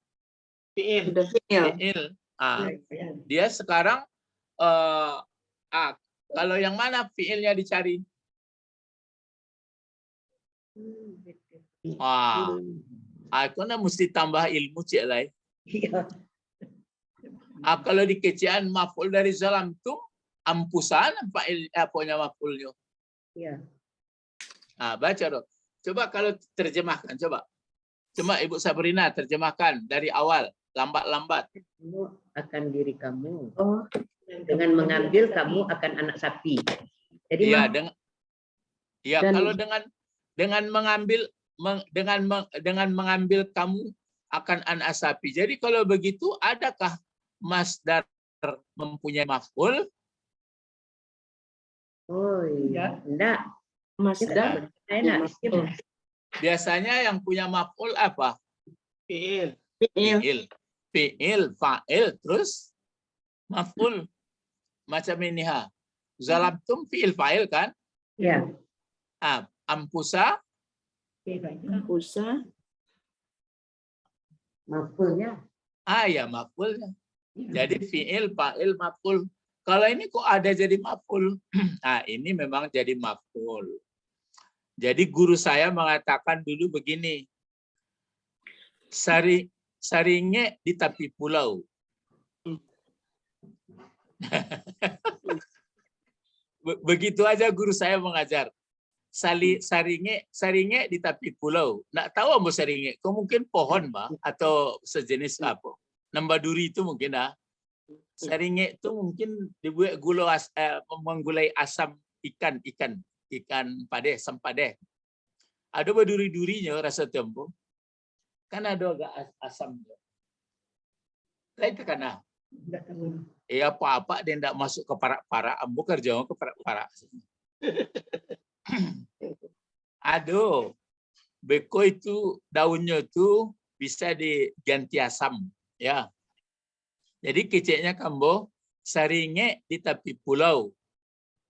Fi'il. Sudah fi'il. Fi'il. Dia sekarang kalau yang mana fi'ilnya dicari? Aku mesti tambah ilmu cik lai. Iya. Kalau di kecian maf'ul dari zalam tu ampusan fa'il apanya maf'ulnya. Iya. Baca dong. Coba kalau terjemahkan coba. Coba Ibu Sabrina terjemahkan dari awal lambat-lambat. Kamu akan diri kamu. Oh, Dengan mengambil kamu akan anak sapi. Jadi Iya, Dan- kalau dengan mengambil dengan mengambil kamu akan anak sapi. Jadi kalau begitu adakah masdar mempunyai maf'ul? Oh iya. Enggak. Masdar. Enak. Biasanya yang punya maf'ul apa? Fi'il. Fi'il. Fi'il, fa'il, terus maf'ul. Macam ini ha. Zalamtum fi'il fa'il kan? Ya. Ampusa Usa. Mafulnya. ya maf'ulnya. Jadi fi'il, fa'il, maf'ul. Kalau ini kok ada jadi maf'ul? Ini memang jadi maf'ul. Jadi guru saya mengatakan dulu begini. Saringe di tepi pulau. Begitu aja guru saya mengajar. Saringe di tepi pulau. Nggak tahu apa saringe. Kok mungkin pohon, Mbak, atau sejenis apa. Nambah duri itu mungkin Saringe itu mungkin dibuat menggulai asam ikan padeh, asam padeh. Ada berduri-durinya rasa tempo. Kan ada agak asam. Itu kan apa-apa dia tidak masuk ke parak-parak. Ambo kerja ke parak-parak. Aduh, beko itu daunnya itu bisa diganti asam, ya. Jadi keceknya kambo saringe di tepi pulau,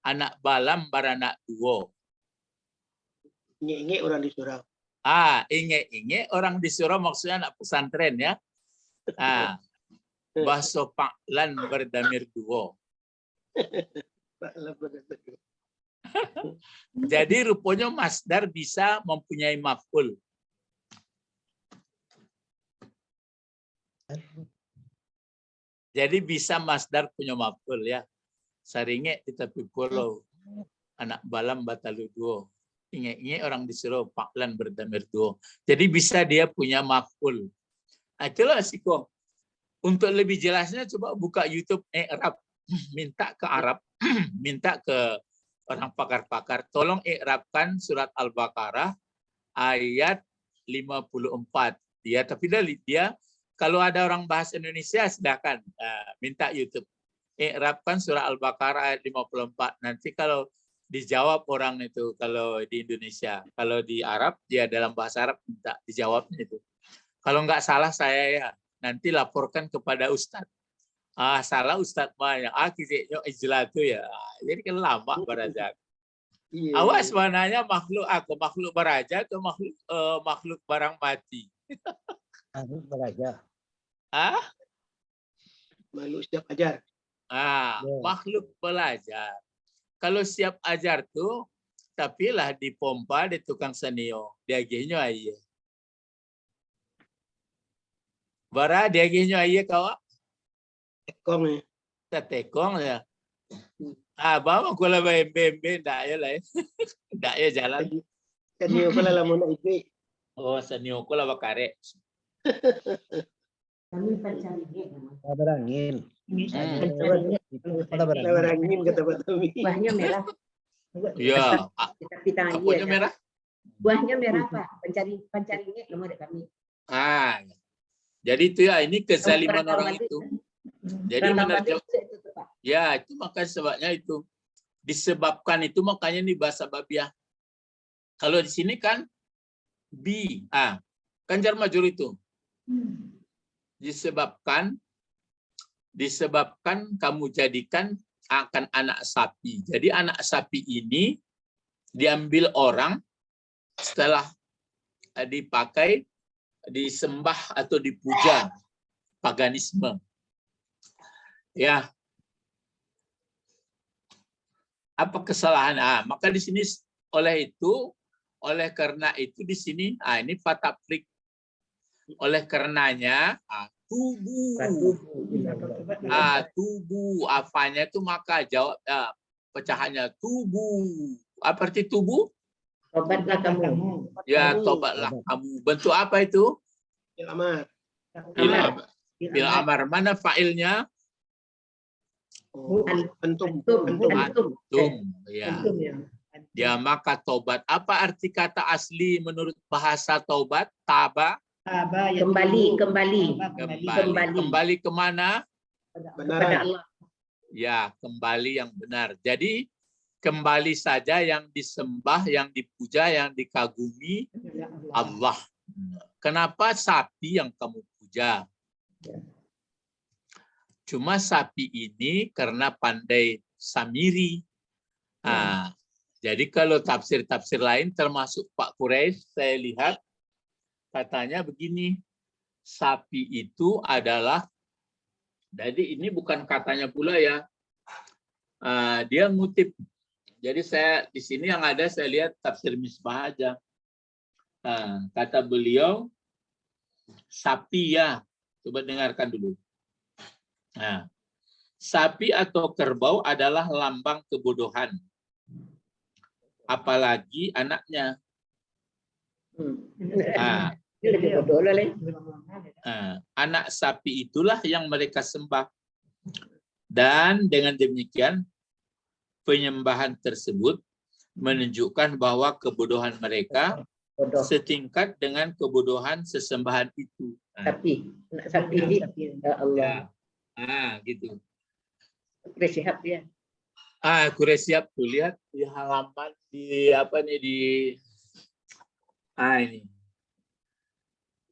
anak balam baranak duo. Inge orang di surau. Inge orang di surau maksudnya anak pesantren ya. Bahasa Paklan berdamir duo. Jadi rupanya masdar bisa mempunyai maf'ul. Jadi bisa masdar punya maf'ul ya. Saringe di tepi pulau, anak balam batalu duo. Inge orang disuruh Paklan berdamir duo. Jadi bisa dia punya maf'ul. Itulah siko. Untuk lebih jelasnya coba buka YouTube I'rab. Minta ke Arab, minta ke orang pakar-pakar, tolong i'rabkan surat Al-Baqarah ayat 54. Tapi dia kalau ada orang bahasa Indonesia silakan minta YouTube. I'rabkan surah Al-Baqarah ayat 54. Nanti kalau dijawab orang itu kalau di Indonesia, kalau di Arab dia dalam bahasa Arab minta dijawabnya itu. Kalau nggak salah saya ya nanti laporkan kepada Ustadz. Salah Ustadz banyak. Kiziknya ijlatu ya. Jadi kan lama berajak. Iya. Awas mananya makhluk beraja atau makhluk barang mati. Makhluk beraja. Makhluk siap ajar. Makhluk belajar. Kalau siap ajar tuh, tapi lah dipompa di tukang senio. Diagihnya aja. Bara diagihnya aja kawak. Tekong ya. Tekong ya. Bawa kula bembe ndak ya lah. Ndak ya jalan. Senio pula lah mau naik. Senio kula bakare. Kami pencaringe. Kabar angin. Kabar angin kata Pak Tommy. Buahnya merah. Iya. Tapi tangan Apanya dia. merah? Buahnya merah, Pak. Pencaringe nomor kami. Jadi itu ya, ini kezaliman orang itu. Jadi ya itu makanya sebabnya itu disebabkan itu makanya ini bahasa babiah. Kalau di sini kan kan jar majur itu disebabkan kamu jadikan akan anak sapi. Jadi anak sapi ini diambil orang setelah dipakai disembah atau dipuja, paganisme. Ya. Apa kesalahan? Maka di sini oleh karena itu di sini ini fataplik. Oleh karenanya tubuh. Tubuh apanya itu maka jawab pecahannya tubuh. Apa arti tubuh? Tobatlah kamu. Ya, tobatlah kamu. Bentuk apa itu? Bil amar. Mana fa'ilnya? Antum. Ya. Ya, maka tobat. Apa arti kata asli menurut bahasa tobat? Taba. Kembali kemana? kepada Allah. Ya, kembali yang benar. Jadi kembali saja yang disembah, yang dipuja, yang dikagumi Allah. Kenapa sapi yang kamu puja? Cuma sapi ini karena pandai samiri. Jadi kalau tafsir-tafsir lain termasuk Pak Quraisy, saya lihat katanya begini, sapi itu adalah, jadi ini bukan katanya pula ya, dia ngutip. Jadi saya di sini yang ada saya lihat tafsir Misbah aja. Kata beliau, sapi ya, coba dengarkan dulu. Sapi atau kerbau adalah lambang kebodohan. Apalagi anaknya. Dia lebih bodoh lah, Le. Anak sapi itulah yang mereka sembah. Dan dengan demikian, penyembahan tersebut menunjukkan bahwa kebodohan mereka Bodoh. setingkat dengan kebodohan sesembahan itu. Sapi. Anak sapi. Ya Allah. Gitu. Bersiap dia. Quraisy siap tuh, lihat di halaman di apa nih di ini.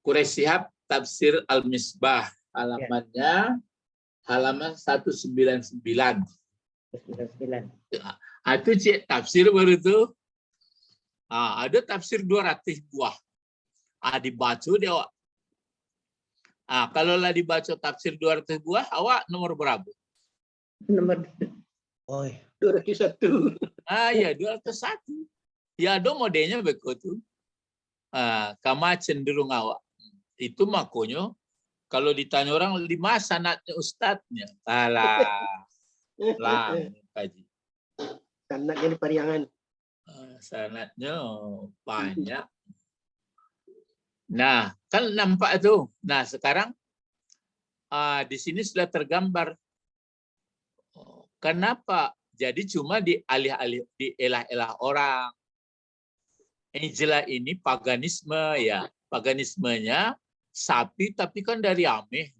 Quraisy Shihab Tafsir Al-Misbah, halamannya halaman 199. 99. Itu cik tafsir baru tuh. Ada tafsir 200 buah. Dibaca dia awak. Kalau lah dibaca tafsir 200 buah, awak nomor berapa? Nomor 201. Ya 201. Ya ada modelnya begitu. Kama cenderung awak. Itu makanya kalau ditanya orang 5 sanadnya ustadznya. Lah kaji. Sanadnya di Pariangan. Sanadnya banyak. Nah, kan nampak itu. Nah, sekarang di sini sudah tergambar. Kenapa? Jadi cuma dialih-alih, dielah-elah orang. Ijla ini paganisme ya. Paganismenya sapi tapi kan dari Ameh.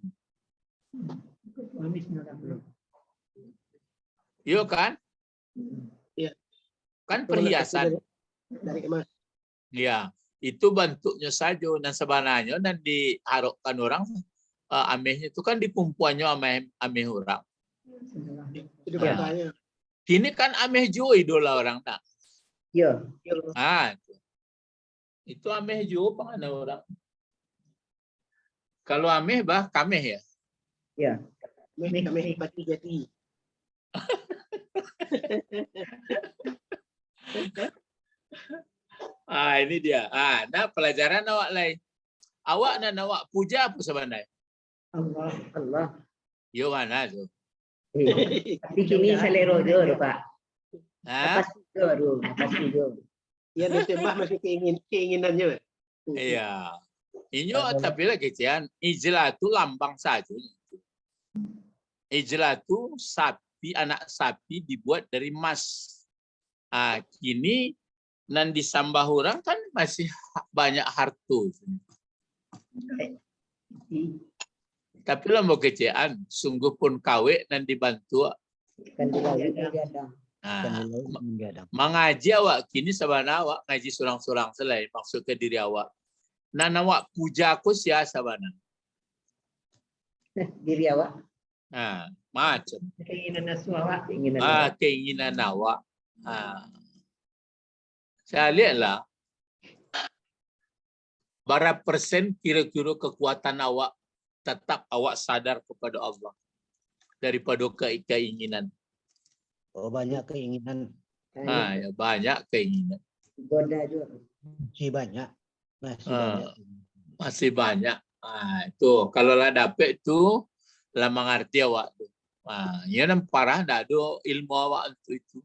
Iya kan? Iya. Kan perhiasan. Dari emas. Ya, itu bentuknya saja dan sebenarnya dan diharapkan orang Amehnya itu kan dipumpuannya Ameh orang. Itu Ya. katanya. Kini kan Ameh juga idola orang tak. Ya. Itu Ameh juga pengen orang. Kalau Ameh Kameh ya. Ya. Kami pati jadi. Ini dia. Nah pelajaran awak lain. Awak dan awak puja apa sebenarnya? Allah. Yo mana tu? Tapi kini selero je, Pak. Pasti je. Ya disembah masih keinginannya. Iya. Inyo tapi lagi cian. Ijla itu lambang saja. Ijla itu sapi, anak sapi dibuat dari emas. Kini nan disambah orang kan masih banyak harta. Tapi lah mau kecian, sungguh pun kawe nan dibantu. Mengaji awak kini sabana awak ngaji surang-surang selain maksud ke diri awak. Nan awak puja aku sia sabana. Diri awak. Macam. Keinginan nafsu awak. Keinginan awak. Saya lihatlah berapa persen kira-kira kekuatan awak tetap awak sadar kepada Allah daripada keinginan. Banyak keinginan. Ya, banyak keinginan. Goda juga. Masih banyak. Masih banyak. Itu kalau lah dapet tu lah mengerti awak tu. Ya nan parah dah ada ilmu awak itu.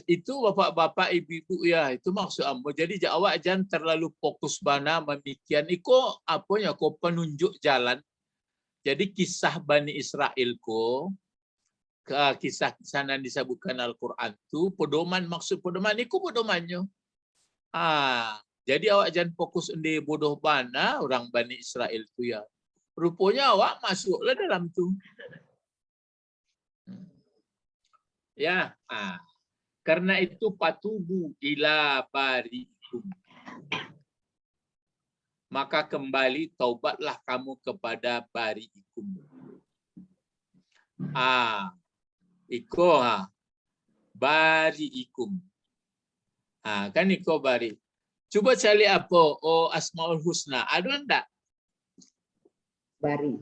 Itu bapak-bapak ibu-ibu ya, itu maksud ambo. Jadi awak jangan terlalu fokus bana memikian. Iko apanya ko penunjuk jalan. Jadi kisah Bani Israel ko kisah-kisah yang disebutkan Al-Quran itu pedoman, maksud pedoman iku pedomannya. Jadi awak jangan fokus di bodoh bana orang Bani Israel itu ya. Rupanya awak masuklah dalam tu. Ya, karena itu patubu ila bariikum. Maka kembali taubatlah kamu kepada bariikum. Iko bariikum. Kan iko bari. Coba cari apa? Oh, Asmaul Husna. Ada enggak? Bari.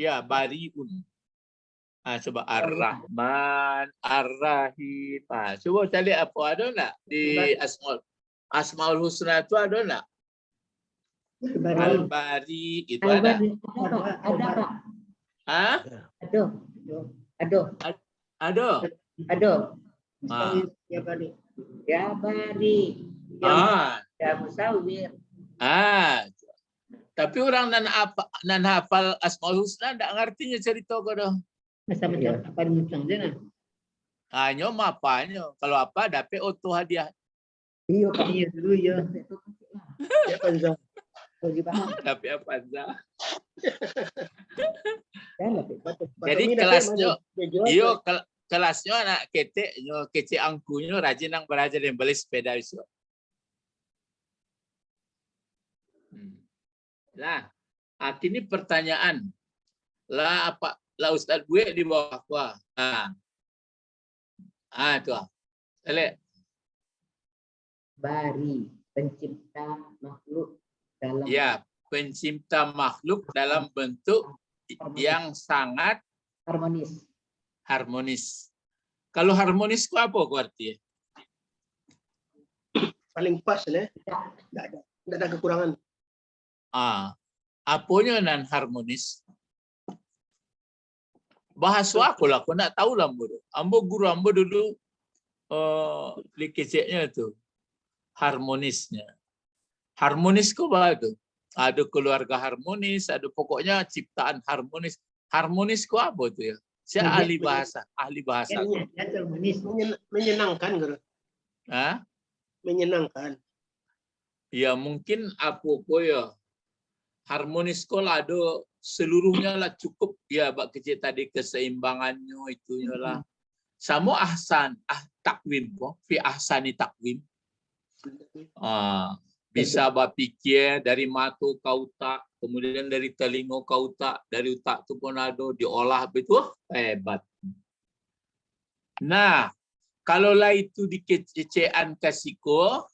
Ya, bariun. Coba Ar-Rahman, Ar-Rahim. Coba cari apa? Ada enggak di Asmaul Husna itu ada enggak? Al-Bari itu ada. Ada, Pak. Ada. Ya Bari. Ya Bari. Ya Musawir. Tapi orang nan hafal Asmaul Husna enggak ngertinya cerita kau dah. Masa macam apa muncang dia nah? Hanya apanya. Kalau apa dapat auto hadiah. Iya Pak, iya dulu ya. Ya Panza. Dapat apa aja. Jadi kelasnya, kelasnya anak ketek, kece angkunya rajin nang belajar dan beli sepeda itu. Lah, kini pertanyaan. Lah apa? Lah Ustaz gue di bawah gua. Itu. Elek. Bari, pencipta makhluk dalam pencipta makhluk dalam bentuk yang sangat harmonis. Kalau harmonis itu apa artinya? paling pas ya. Enggak ada kekurangan. Apanya nan harmonis? Bahasa aku lah, aku nak tahu lah guru ambo dulu likeceknya itu harmonisnya. Harmonis kok bagus. Ada keluarga harmonis, ada pokoknya ciptaan harmonis. Harmonis kok apa itu ya? Saya ahli bahasa. Menyenangkan, Guru. Menyenangkan. Ya mungkin apa ya? Harmonis kok ada seluruhnya lah cukup ya bak kecil tadi keseimbangannya itunya lah. Sama takwim kok, fi ahsani takwim. Bisa berpikir dari mata ke otak, kemudian dari telinga ke otak, dari otak itu pun ada diolah betul hebat. Nah, kalaulah itu dikecean kasiko,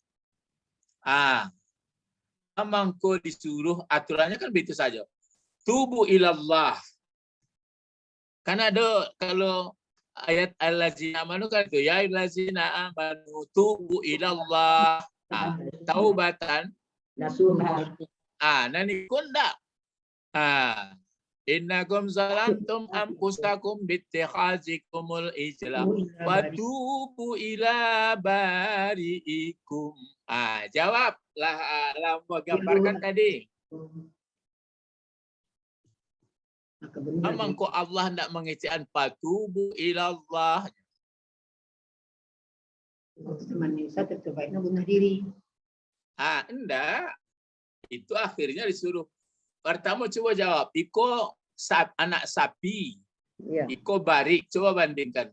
mangko disuruh aturannya kan begitu saja. Tubu ilallah. Kan ada kalau ayat allazina amanu kan itu ya allazina amanu tubu ilallah. Taubatan nasuha. Nani kunda. Innakum zalamtum anfusakum bittikhazikumul ijla fatubu ila bariikum. Jawablah lama gambarkan tadi. Memang kok Allah tidak mengecekan patubu ilallah. Manusia terbaiknya bunuh diri. Enggak. Itu akhirnya disuruh. Pertama coba jawab. Iko anak sapi. Iko barik. Coba bandingkan.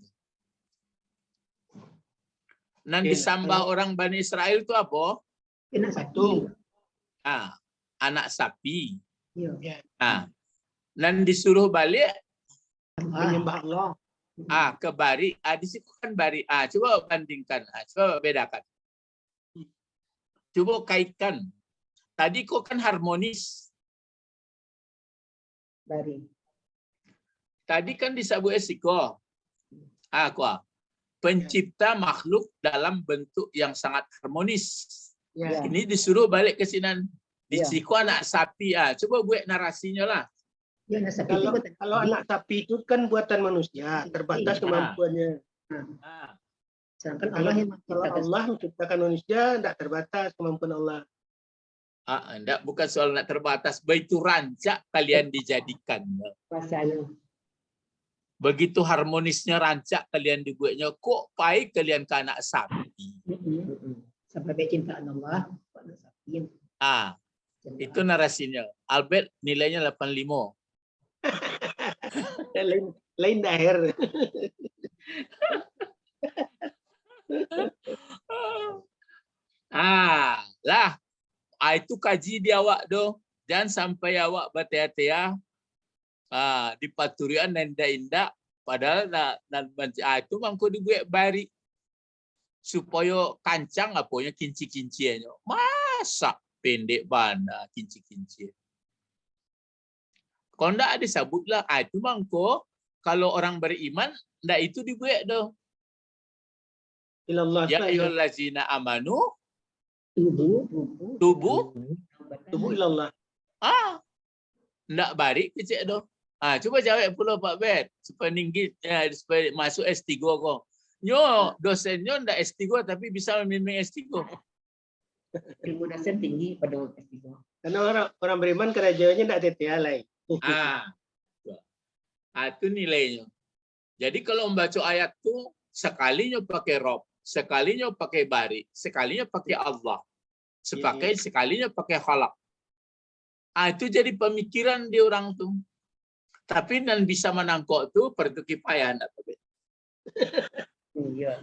Nanti sambah orang Bani Israel itu apa? Anak sapi. Anak sapi. Dan disuruh balik. Menyembah Allah. Ke bari. Di situ kan bari. Coba bandingkan. Coba bedakan. Coba kaitkan. Tadi kok kan harmonis. Bari. Tadi kan disebut esiko. Pencipta makhluk dalam bentuk yang sangat harmonis. Ini disuruh balik ke sini. Disiko anak sapi. Coba buat narasinya lah. Kalau anak sapi itu kan buatan manusia, terbatas kemampuannya. Sedangkan Allah menciptakan manusia, tidak terbatas kemampuan Allah. Enggak, bukan soal nak terbatas. Begitu rancak kalian dijadikan. Begitu harmonisnya rancak kalian dibuatnya. Kok baik kalian ke anak sapi? Sampai cintaan Allah. Itu narasinya. Albert nilainya 85. Lain daerah. Lah. Itu kaji di awak do. Jangan sampai awak bertia-tia di paturian indah-indah padahal itu mangko dibuat bari supaya kancang apanya kinci-kinciannya. Masa pendek bana kinci-kinci. Kalau ndak disebutlah itu mangko kalau orang beriman ndak itu dibuat do. Ilallah. Ya ayyuhallazina amanu Tubuh. Tubuh ilallah. Ndak bari kecek do. Coba jawab pula Pak Bet supaya tinggi supaya masuk S3 kok. Nyo dosennya ndak S3 tapi bisa membimbing S3. Ilmu dasar tinggi pada S3. Karena orang beriman kerajaannya tidak tetea lain. Itu nilainya. Jadi kalau membaca ayat tuh sekalinya pakai Rob, sekalinya pakai bari, sekalinya pakai Allah, sekalinya pakai khalaq. Itu jadi pemikiran di orang tuh. Tapi dan bisa menangkok tuh fardu kifayah enggak Pak? Iya.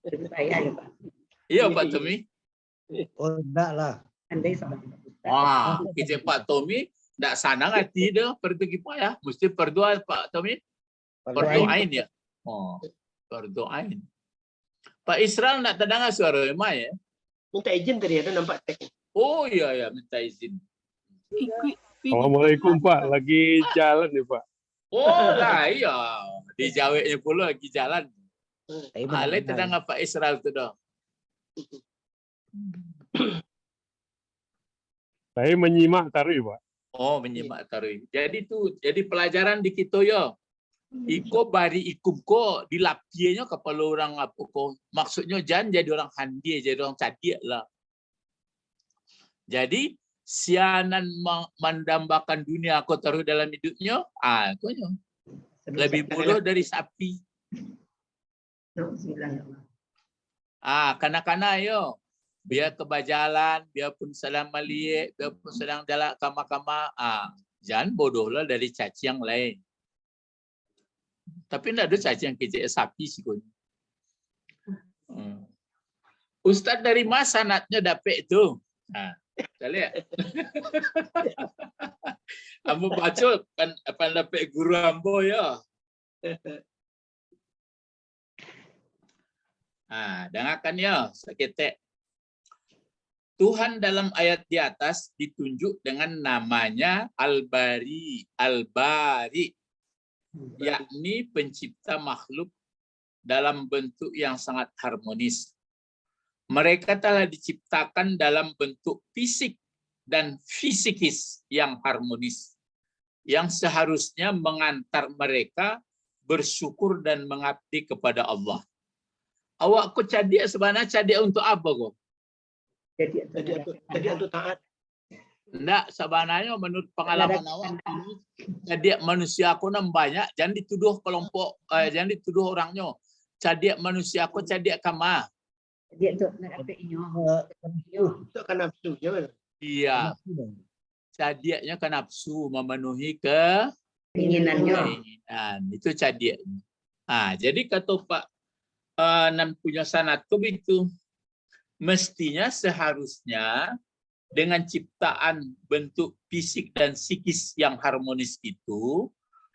Kifayah ya Pak. Iya Pak Tommy. Oh, enggak lah. Andai sama kita Ustaz. Kita Pak Tommy enggak sanang hati dia fardu kifayah, mesti fardu Pak Tommy. Fardu ain ya. Fardu ain. Pak Israel enggak terdengar suara Emma ya? Minta izin tadi ada nampak teks. Oh iya minta izin. Assalamualaikum Pak, lagi jalan nih Pak. Oh lah iya, di Jawanya pula lagi jalan. Ale terdengar Pak Israel tu dah. Saya menyimak tadi Pak. Oh menyimak tarikh. Jadi pelajaran di kita ya. Iko bari ikum ko dilapianya kepala orang apa ko. Maksudnya jangan jadi orang handi, jadi orang cadik lah. Jadi sianan mendambakan dunia aku taruh dalam hidupnya, konya lebih bodoh dari sapi. Kanak-kanak yo, biar kebajalan, biarpun sedang melihat, biarpun sedang jalan kama-kama, jangan bodohlah dari caci yang lain. Tapi tidak ada caci yang kecil sapi sih konya. Ustaz dari mana sanatnya dapat itu? Kita lihat. Ambo baca pan dapat guru ambo ya. Dengarkan ya seketek. Tuhan dalam ayat di atas ditunjuk dengan namanya Al-Bari, Al-Bari, yakni pencipta makhluk dalam bentuk yang sangat harmonis. Mereka telah diciptakan dalam bentuk fisik dan fisikis yang harmonis, yang seharusnya mengantar mereka bersyukur dan mengabdi kepada Allah. Awak kok cadia sebenarnya cadia untuk apa kok? Jadi untuk taat. Enggak, sebenarnya menurut pengalaman awak, cadia manusia aku nam banyak, jangan dituduh kelompok, jangan dituduh orangnya. Cadia manusia aku cadia kama. Dia untuk nerapinya. Itu kan nafsu. Iya. Cadiaknya kan nafsu memenuhi Keinginannya. Itu cadiaknya. Jadi kata Pak Nan punya sanat itu mestinya seharusnya dengan ciptaan bentuk fisik dan psikis yang harmonis itu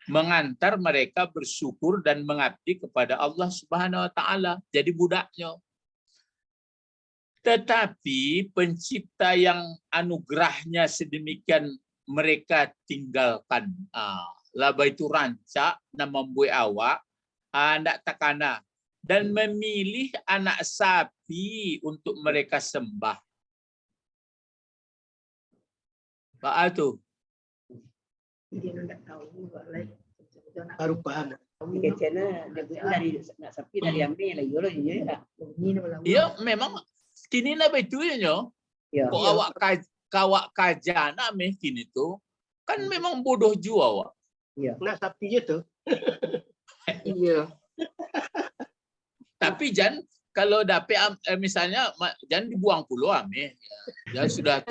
mengantar mereka bersyukur dan mengabdi kepada Allah Subhanahu wa taala. Jadi budaknya. Tetapi pencipta yang anugerahnya sedemikian mereka tinggalkan. Laba itu rancak dan membuat awak ndak takana dan memilih anak sapi untuk mereka sembah. Pak Atu. Dia tidak tahu Baru paham. Kecena dari nak sapi dari ambil lagi lo ya. Iya memang kini na betul ya. Kok awak kajana meh kini tu kan memang bodoh jua awak. Iya. Nak sapi itu. Iya. Tapi jangan kalau dapat misalnya jangan dibuang puluh ameh. Ya sudah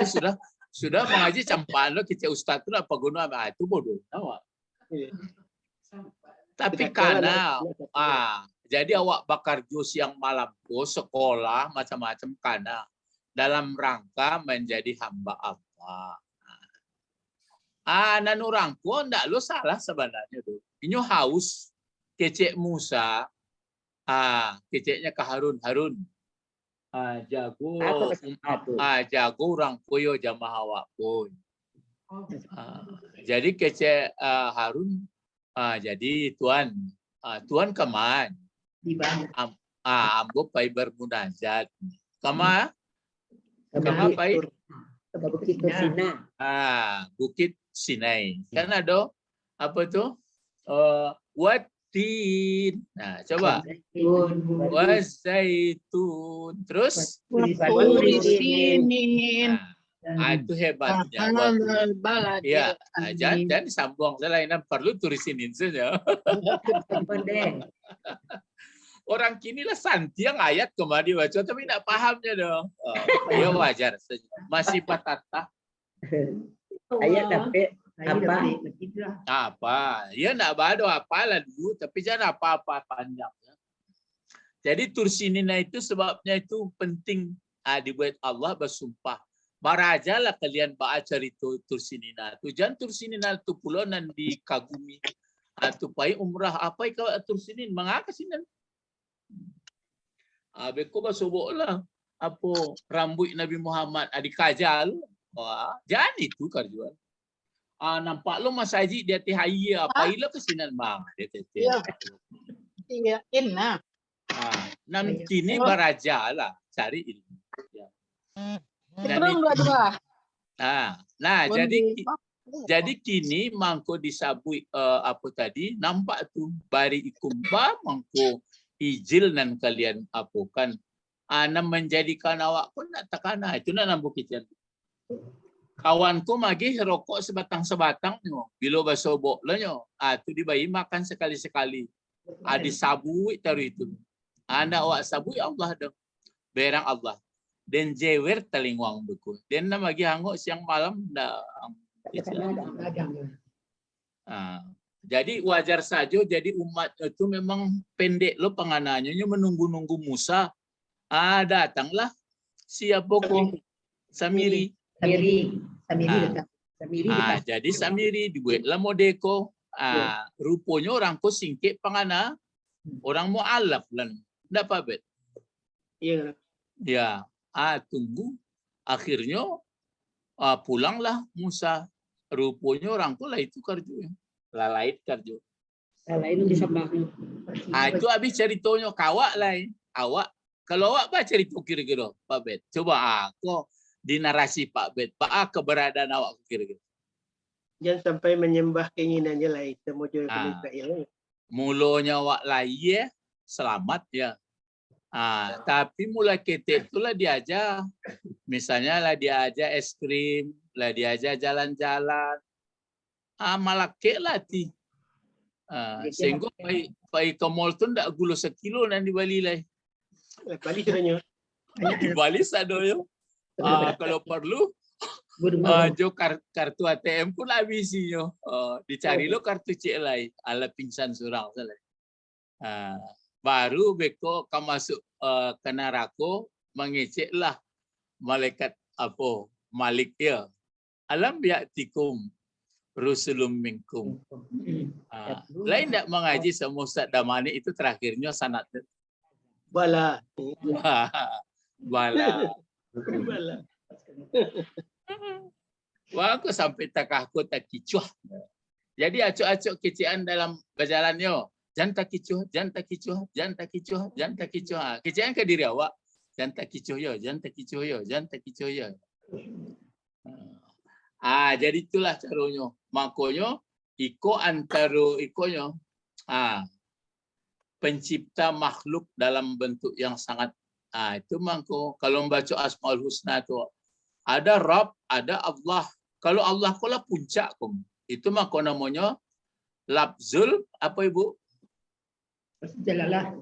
mengaji campan lo kita ustaz tu apa guna itu bodoh awak. Tapi karena Jadi awak bakarjo siang malam ko sekolah macam-macam karena dalam rangka menjadi hamba Allah. Nan orang ko ndak lo salah sebenarnya tuh. Inyo haus kecek Musa, keceknya ke Harun. Jago, jago orang koyo jamaah awak pun. Jadi kecek Harun, jadi tuan keman. Ambo pai bermunajat. Kama pai Bukit Tursina. Bukit Sinai. Kan ada apa tuh? Watin. Nah, coba. Wazaitun. Terus? Turi sinin. Itu hebatnya. Ya, jangan disambung. Selain perlu turisinin saja. Orang kini lah santi yang ayat kemarin baca tapi tidak pahamnya dong. Ya wajar saja. Masih patata. Ayat tapi apa? Ya nak bado apalah dulu tapi jangan apa-apa panjang. Jadi tursinina itu sebabnya itu penting dibuat Allah bersumpah. Marajalah kalian baca cerita tursinina. Tujuan tursinina itu pulau nan dikagumi. Tupai umrah apa ikau tursinin mengapa sinan? Beko basobok lah. Apa rambut Nabi Muhammad dikajal. Wah, jangan itu karjuan. Nampak lo Mas Haji dia teh haya apa ila kesinan bang dia teh. Iya, enak. Nam kini baraja lah cari ilmu. Ya. Terus dua-dua. Nah jadi kini mangko disabui apa tadi nampak tu bari ikumba mangko ijil nan kalian apukan nam menjadikan awak pun nak takana itu nak nambu kitchen. Kawanku magi rokok sebatang-sebatang nyo. Bila basobok lah nyo. Tu dibayi makan sekali-sekali. Disabui taruh itu. Anda awak sabui Allah dong. Berang Allah. Dan jewer telingwang beku. Dan nama lagi hanguk siang malam dah. Jadi wajar saja. Jadi umat itu memang pendek lo pengananya menunggu-nunggu Musa. Datanglah siapa kok Samiri. Jadi Samiri dibuatlah modeko. Rupanya orang ko singkit pangana. Orang mu'alaf lah. Tidak apa bet? Iya. Ya. Tunggu. Akhirnya pulanglah Musa. Rupanya orang ko lah itu karju. Lalait karju. Lain bisa bangun. Itu habis ceritanya kawak lain. Awak. Kalau awak baca cerita kira-kira Pak Bet. Coba aku di narasi Pak Bet. Pak keberadaan awak kira-kira. Jangan sampai menyembah keinginannya lah itu mau jual Israel. Mulanya awak lain selamat ya. Tapi mulai ketik itulah diajar. Misalnya lah diajar es krim, lah diajar jalan-jalan. Malakek lah ti. Sehingga pai ke mall tu ndak gula sekilo nan di Bali lah. Bali sebenarnya. Di Bali sadoyo. Kalau perlu jo kartu ATM pun habis yo. Dicari lo kartu cek lain ala pingsan surang salah. Baru beko kau masuk ke neraka mengeceklah malaikat apa Malik ya. Alam ya'tikum rusulum minkum. Lain tak mengaji sama Ustaz Damani itu terakhirnya sanad. Bala. Bala. Bala. Wah, aku sampai takahku tak kicuh. Jadi acuk-acuk kecian dalam berjalannya. Jangan tak kicuh, jangan tak kicuh, jangan tak kicuh, jangan tak kicuh. Kecian ke diri awak. Jangan tak kicuh yo, jangan tak kicuh yo, jangan tak kicuh yo. Jadi itulah caranya. Makanya iko antara ikonya. Pencipta makhluk dalam bentuk yang sangat itu mangko kalau membaca Asmaul Husna itu ada Rabb, ada Allah. Kalau Allah kala puncak itu maka namanya lafzul apa Ibu? Jalalah.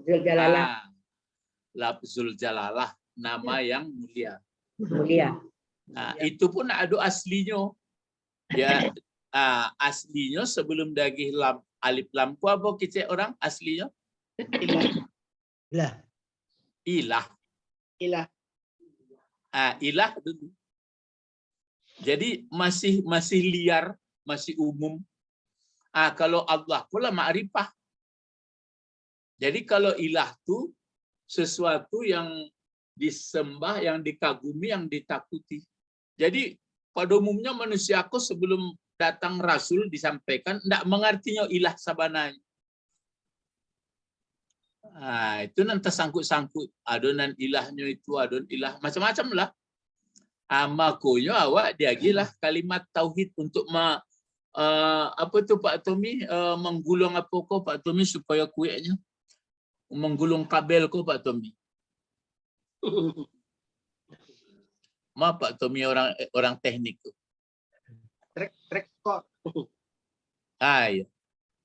Lafzul jalalah, nama yang mulia. Mulia. Itu pun ada aslinya. Ya, aslinya sebelum daging lam alif lam ku apa kecek orang aslinya? Ilah. Ilah. Ilah. Ilah dulu. Jadi masih liar, masih umum. Kalau Allah pula ma'rifah. Jadi kalau ilah itu sesuatu yang disembah, yang dikagumi, yang ditakuti. Jadi pada umumnya manusia aku sebelum datang Rasul disampaikan, tidak mengertinya ilah sabananya. Itu nanti tersangkut-sangkut. Adonan ilahnya itu, adon ilah, macam-macam lah. Makanya awak diagilah kalimat tauhid untuk apa tu Pak Tommy, menggulung apa kau Pak Tommy supaya kueknya. Menggulung kabel kau Pak Tommy. Pak Tommy orang teknik tu. Trek kok. Ya.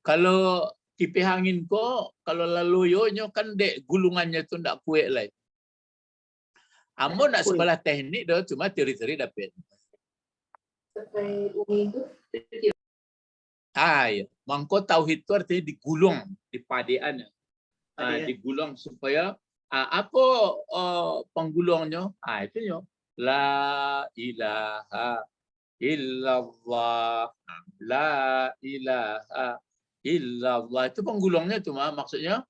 Kalau kipas angin ko, kalau lalu yonya kan dek gulungannya tu ndak kuek lah. Amo nak sekolah teknik dah, cuma teori-teori dapat. Ya. Mangko tauhid itu artinya digulung, dipadean. Digulung supaya apa penggulungnya? Itu yo. La ilaha illallah. La ilaha illallah. Itu penggulungnya cuma maksudnya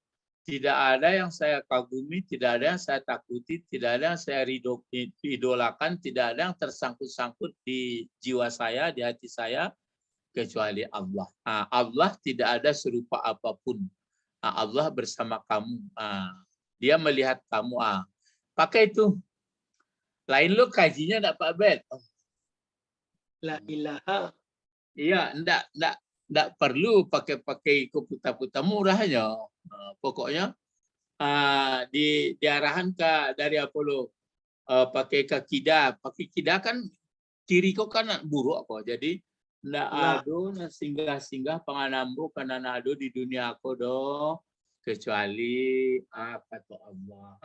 tidak ada yang saya kagumi, tidak ada yang saya takuti, tidak ada yang saya idolakan, tidak ada yang tersangkut-sangkut di jiwa saya, di hati saya, kecuali Allah. Allah tidak ada serupa apapun. Allah bersama kamu. Dia melihat kamu. Pakai itu. Lain lo kajinya enggak Pak Bet? La ilaha. Iya, enggak perlu pakai putar-putar murahnya. Pokoknya diarahan ke dari apa lo? Pakai ke kida. Pakai kida kan kiri kau kan buruk apa. Jadi ndak ado na singgah-singgah panganambo kanan ado di dunia aku do kecuali apa tuh Allah.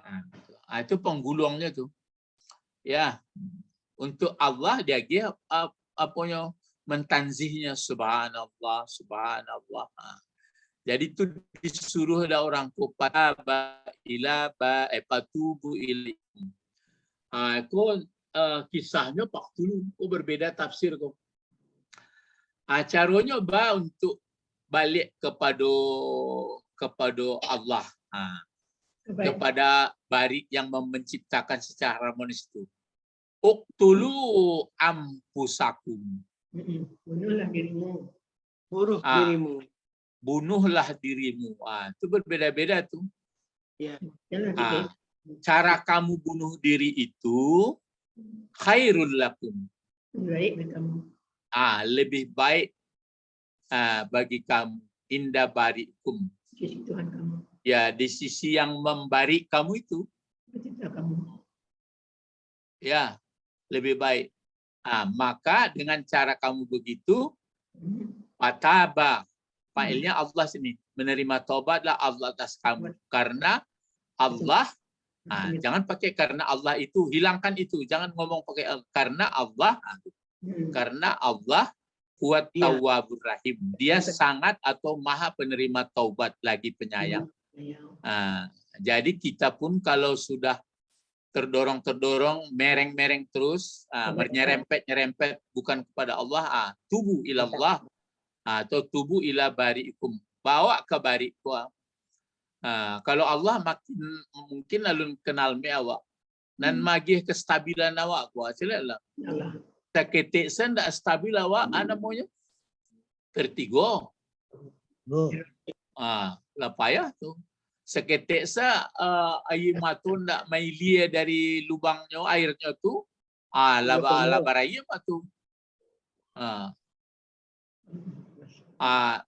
Itu penggulungnya tuh. Ya. Untuk Allah dia apanya mentanzihnya subhanallah subhanallah. Jadi itu disuruh ada orang kupaba ila patubu ilaihim. Kisahnya pak dulu berbeda tafsir kok. Caranya untuk balik kepada Allah, kepada Bari yang menciptakan secara harmonis itu. Uqtulu ampusakum. Bunuhlah dirimu. Bunuh dirimu. Bunuhlah dirimu. Itu berbeda-beda tuh. Ya. Cara kamu bunuh diri itu khairul lakum. Baik bagi kamu. Lebih baik bagi kamu inda barikum. Sisi Tuhan kamu. Ya, di sisi yang membari kamu itu. Pencipta kamu. Ya, lebih baik. Maka dengan cara kamu begitu, pataba, failnya Allah sini menerima taubatlah Allah atas kamu karena Allah. Jangan pakai karena Allah itu, hilangkan itu, jangan ngomong pakai karena Allah. Karena Allah kuat tawwabur rahim. Dia sangat atau maha penerima taubat lagi penyayang. Jadi kita pun kalau sudah terdorong-terdorong, mereng-mereng terus, nyerempet bukan kepada Allah, tubu ilallah atau tubu ila bari'ikum. Bawa ke bari'iku. Kalau Allah makin mungkin alun kenal me awak dan magih kestabilan awak ku lah. Seketik sen ndak stabil awak namanya vertigo. Lah payah tu. Seketik sa air matu ndak mailia dari lubangnya airnya tu laba air matu.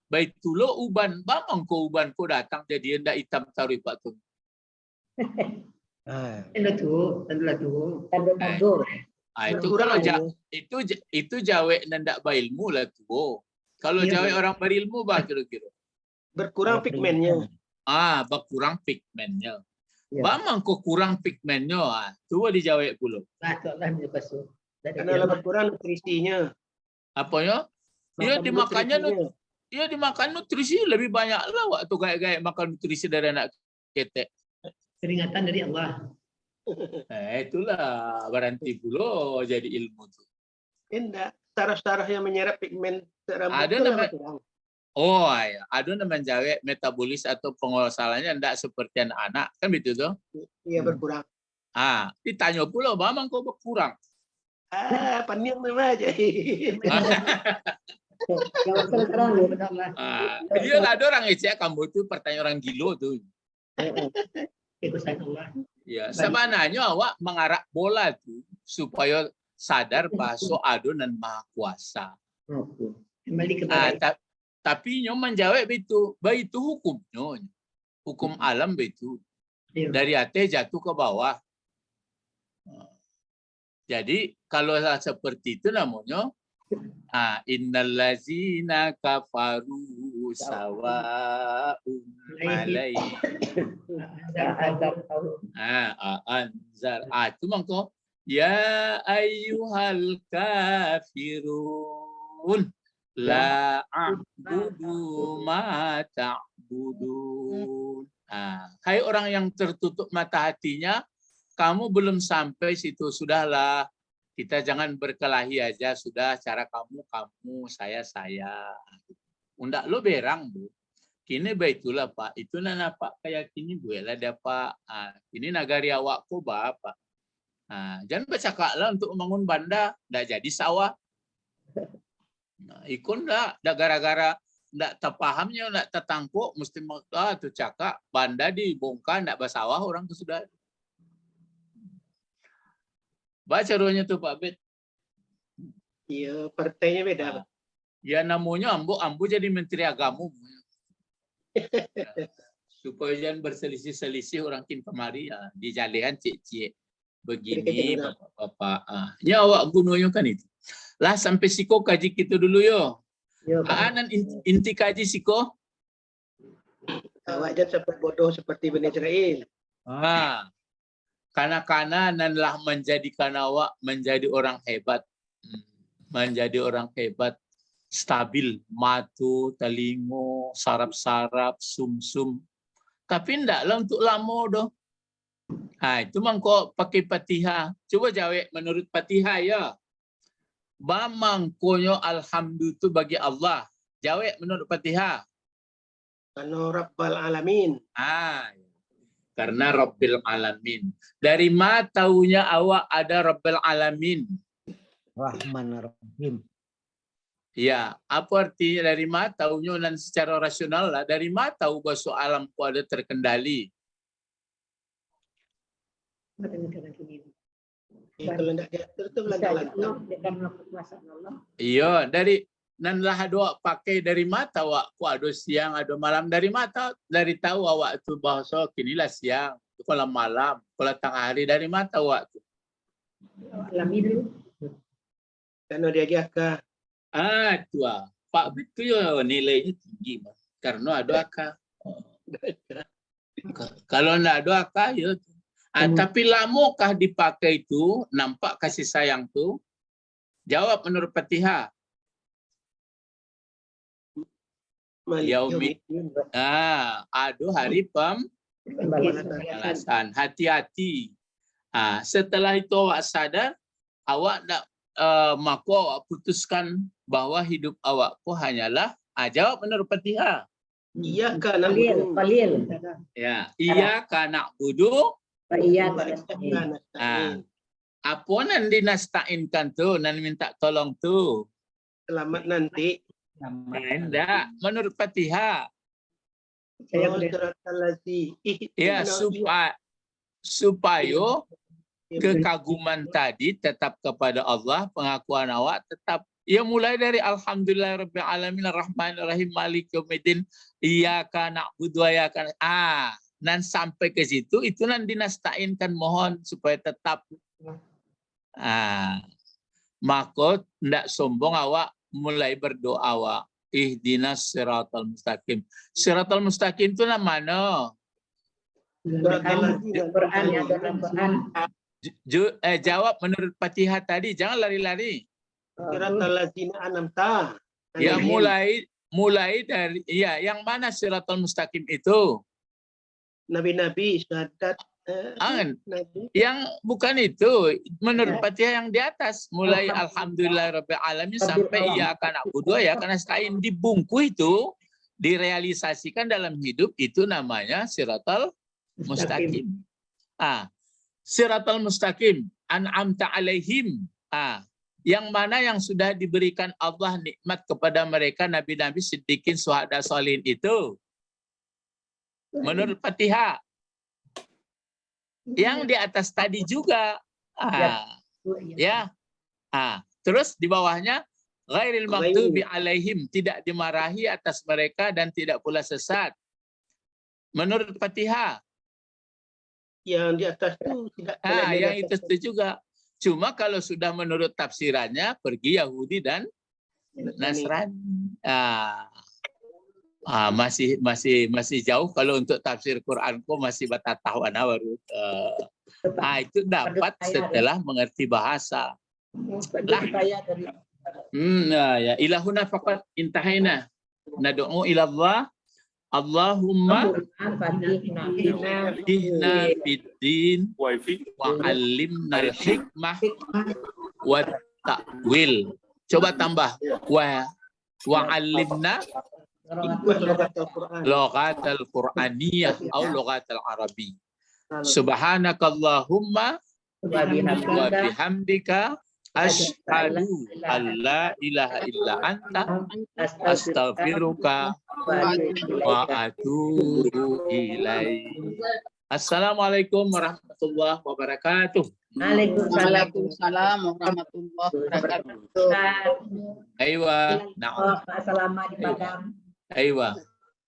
Baitulo uban bamang ko uban ko datang jadi ndak hitam tarik Pak tu. Itulah tu. Itu kalau itu jawe ndak berilmu lah tu. Kalau jawe orang berilmu bah kira-kira. Berkurang pigmennya. Berkurang pigmennya. Bamang kok kurang pigmennya, tu di jawe pula. Karena berkurang nutrisinya. Apanya? Dia dimakan nutrisi lebih banyak lah waktu gaya-gaya makan nutrisi dari anak ketek. Peringatan dari Allah. Itulah berhenti pula jadi ilmu tuh. Enggak. Saraf-saraf yang menyerap pigmen rambut Ada itu nama- apa kurang? Oh ya, ada namanya jawab metabolis atau pengolahannya tidak seperti anak-anak kan begitu tuh. Iya berkurang. Ditanya pula, Mamang kok berkurang? Paniang nama aja. Jawab terang benar Allah. Dia ada orang Aceh kamu tuh pertanyaan orang gilo tuh. Ikutan Allah. Ya, sebenarnya awak mengarak bola tuh supaya sadar bahwa adonan maha kuasa. Kembali kepada Tapi nyo menjawab itu hukumnya. Hukum alam itu. Dari atas jatuh ke bawah. Jadi kalau seperti itu namanya innallazina kafaru sawa'un alaihim. Anzar. Itu mangko ya ayyuhal kafirun la a'budu ma ta'budun. Hai orang yang tertutup mata hatinya, kamu belum sampai situ, sudahlah. Kita jangan berkelahi aja, sudah cara kamu, saya. Undak lo berang, Bu. Kini baitulah, Pak. Itu nana Pak kayak kini Bu lah dapat. Ini nagari awak ko Bapak. Jangan bercakap lah untuk membangun banda, ndak jadi sawah. Ikon ndak gara-gara ndak terpahamnya, ndak tertangkuk, mesti tuh cakap banda dibongkar ndak bersawah orang tuh sudah. Baca rohnya tuh Pak Bet. Iya, partainya beda. Ya namanya ambu jadi menteri agama. Supaya jangan berselisih-selisih orang kin kemari ya. Di jalihan cik-cik. Begini Bapak. Ya awak gunanya kan itu. Lah sampai siko kaji kita dulu yo. Nan inti kaji siko. Awak jangan sampai bodoh seperti Bani Israel. Karena nanlah menjadikan awak menjadi orang hebat. Menjadi orang hebat. Stabil. Matu, telingo, sarap-sarap, sum-sum. Tapi ndaklah untuk lama doh. Itu mangko pakai Fatihah. Coba jawab menurut Fatihah ya. Bamangkonyo alhamdulillah itu bagi Allah. Jawab menurut Fatihah. Karena Rabbal Alamin. Karena Rabbil Alamin. Dari mana taunya awak ada Rabbil Alamin? Rahmanir-Rahim. Ya, apa artinya dari mana taunya dan secara rasional lah. Dari mana tahu bahwa alam ku ada terkendali? Kalau tidak diatur itu lantar-lantar. Iya, dari nan lah doa pakai dari mata awak ku ada siang ada malam dari mata dari tahu awak tu bahasa kinilah siang kalau malam kalau tengah hari dari mata awak tu Karena dia jaka. Tua Pak itu ya nilainya tinggi Mas. Karena ada akal. Kalau enggak ada akal ya. Tapi lamakah dipakai itu nampak kasih sayang tu? Jawab menurut Fatihah. Yaumid. Aduh hari pembalasan. Hati-hati. Setelah itu awak sadar, awak nak maka awak putuskan bahwa hidup awakku hanyalah jawab menurut Fatihah. Iya kan na'budu. Ya, iya kana budu. Apa nan dinasta'inkan tu, nan minta tolong tu. Selamat nanti. Enggak, menurut Fatihah. Ya, supaya kekaguman tadi tetap kepada Allah, pengakuan awak tetap. Ya mulai dari Alhamdulillahirabbil alamin arrahmanir rahim maliki yaumiddin iyyaka na'budu wa iyyaka nan sampai ke situ itu nan dinasta'inkan mohon supaya tetap. Maka ndak sombong awak mulai berdoa awak ihdinas siratal mustaqim. Siratal mustaqim itu mana? Quran ya dalam Quran. Jawab menurut Fatihah tadi, jangan lari-lari. Siratal ladzina an'amta. Ya mulai dari yang mana siratal mustaqim itu? Nabi-nabi, syahadat, Angan. Nabi. Yang bukan itu, menurut Fatihah yang di atas, mulai Alhamdulillah Rabbil Alamin sampai Iyyaka na'budu wa Iyyaka nasta'in, dibungku itu, direalisasikan dalam hidup, itu namanya Siratal Mustaqim. Siratal Mustaqim, an'amta alaihim. Yang mana yang sudah diberikan Allah nikmat kepada mereka, nabi-nabi, siddiqin, syuhada, sholihin itu. Menurut Fatihah. Yang di atas tadi juga. Ya. Terus di bawahnya ghairil maghdubi alaihim, tidak dimarahi atas mereka dan tidak pula sesat. Menurut Fatihah. Yang di atas itu tidak. Yang itu juga. Cuma kalau sudah menurut tafsirannya pergi Yahudi dan Nasrani. Masih jauh kalau untuk tafsir Quranku masih batatahwana baru. Itu dapat setelah mengerti bahasa. Lah. Ya ilahuna faqat intahaina. Nad'u ila Allah. Allahumma ihdina fiddin wa 'allimnal hikmah wa ta'wil. Coba tambah wa 'allimna lughatal qur'aniyah atau lughatal arabi. Subhanakallahumma wa bihamdika asyhadu an la ilaha illa anta astaghfiruka wa atubu ilaik. Assalamualaikum warahmatullahi wabarakatuh. Waalaikumsalam warahmatullahi wabarakatuh. Aywa. Selamat di Padang. Aywa.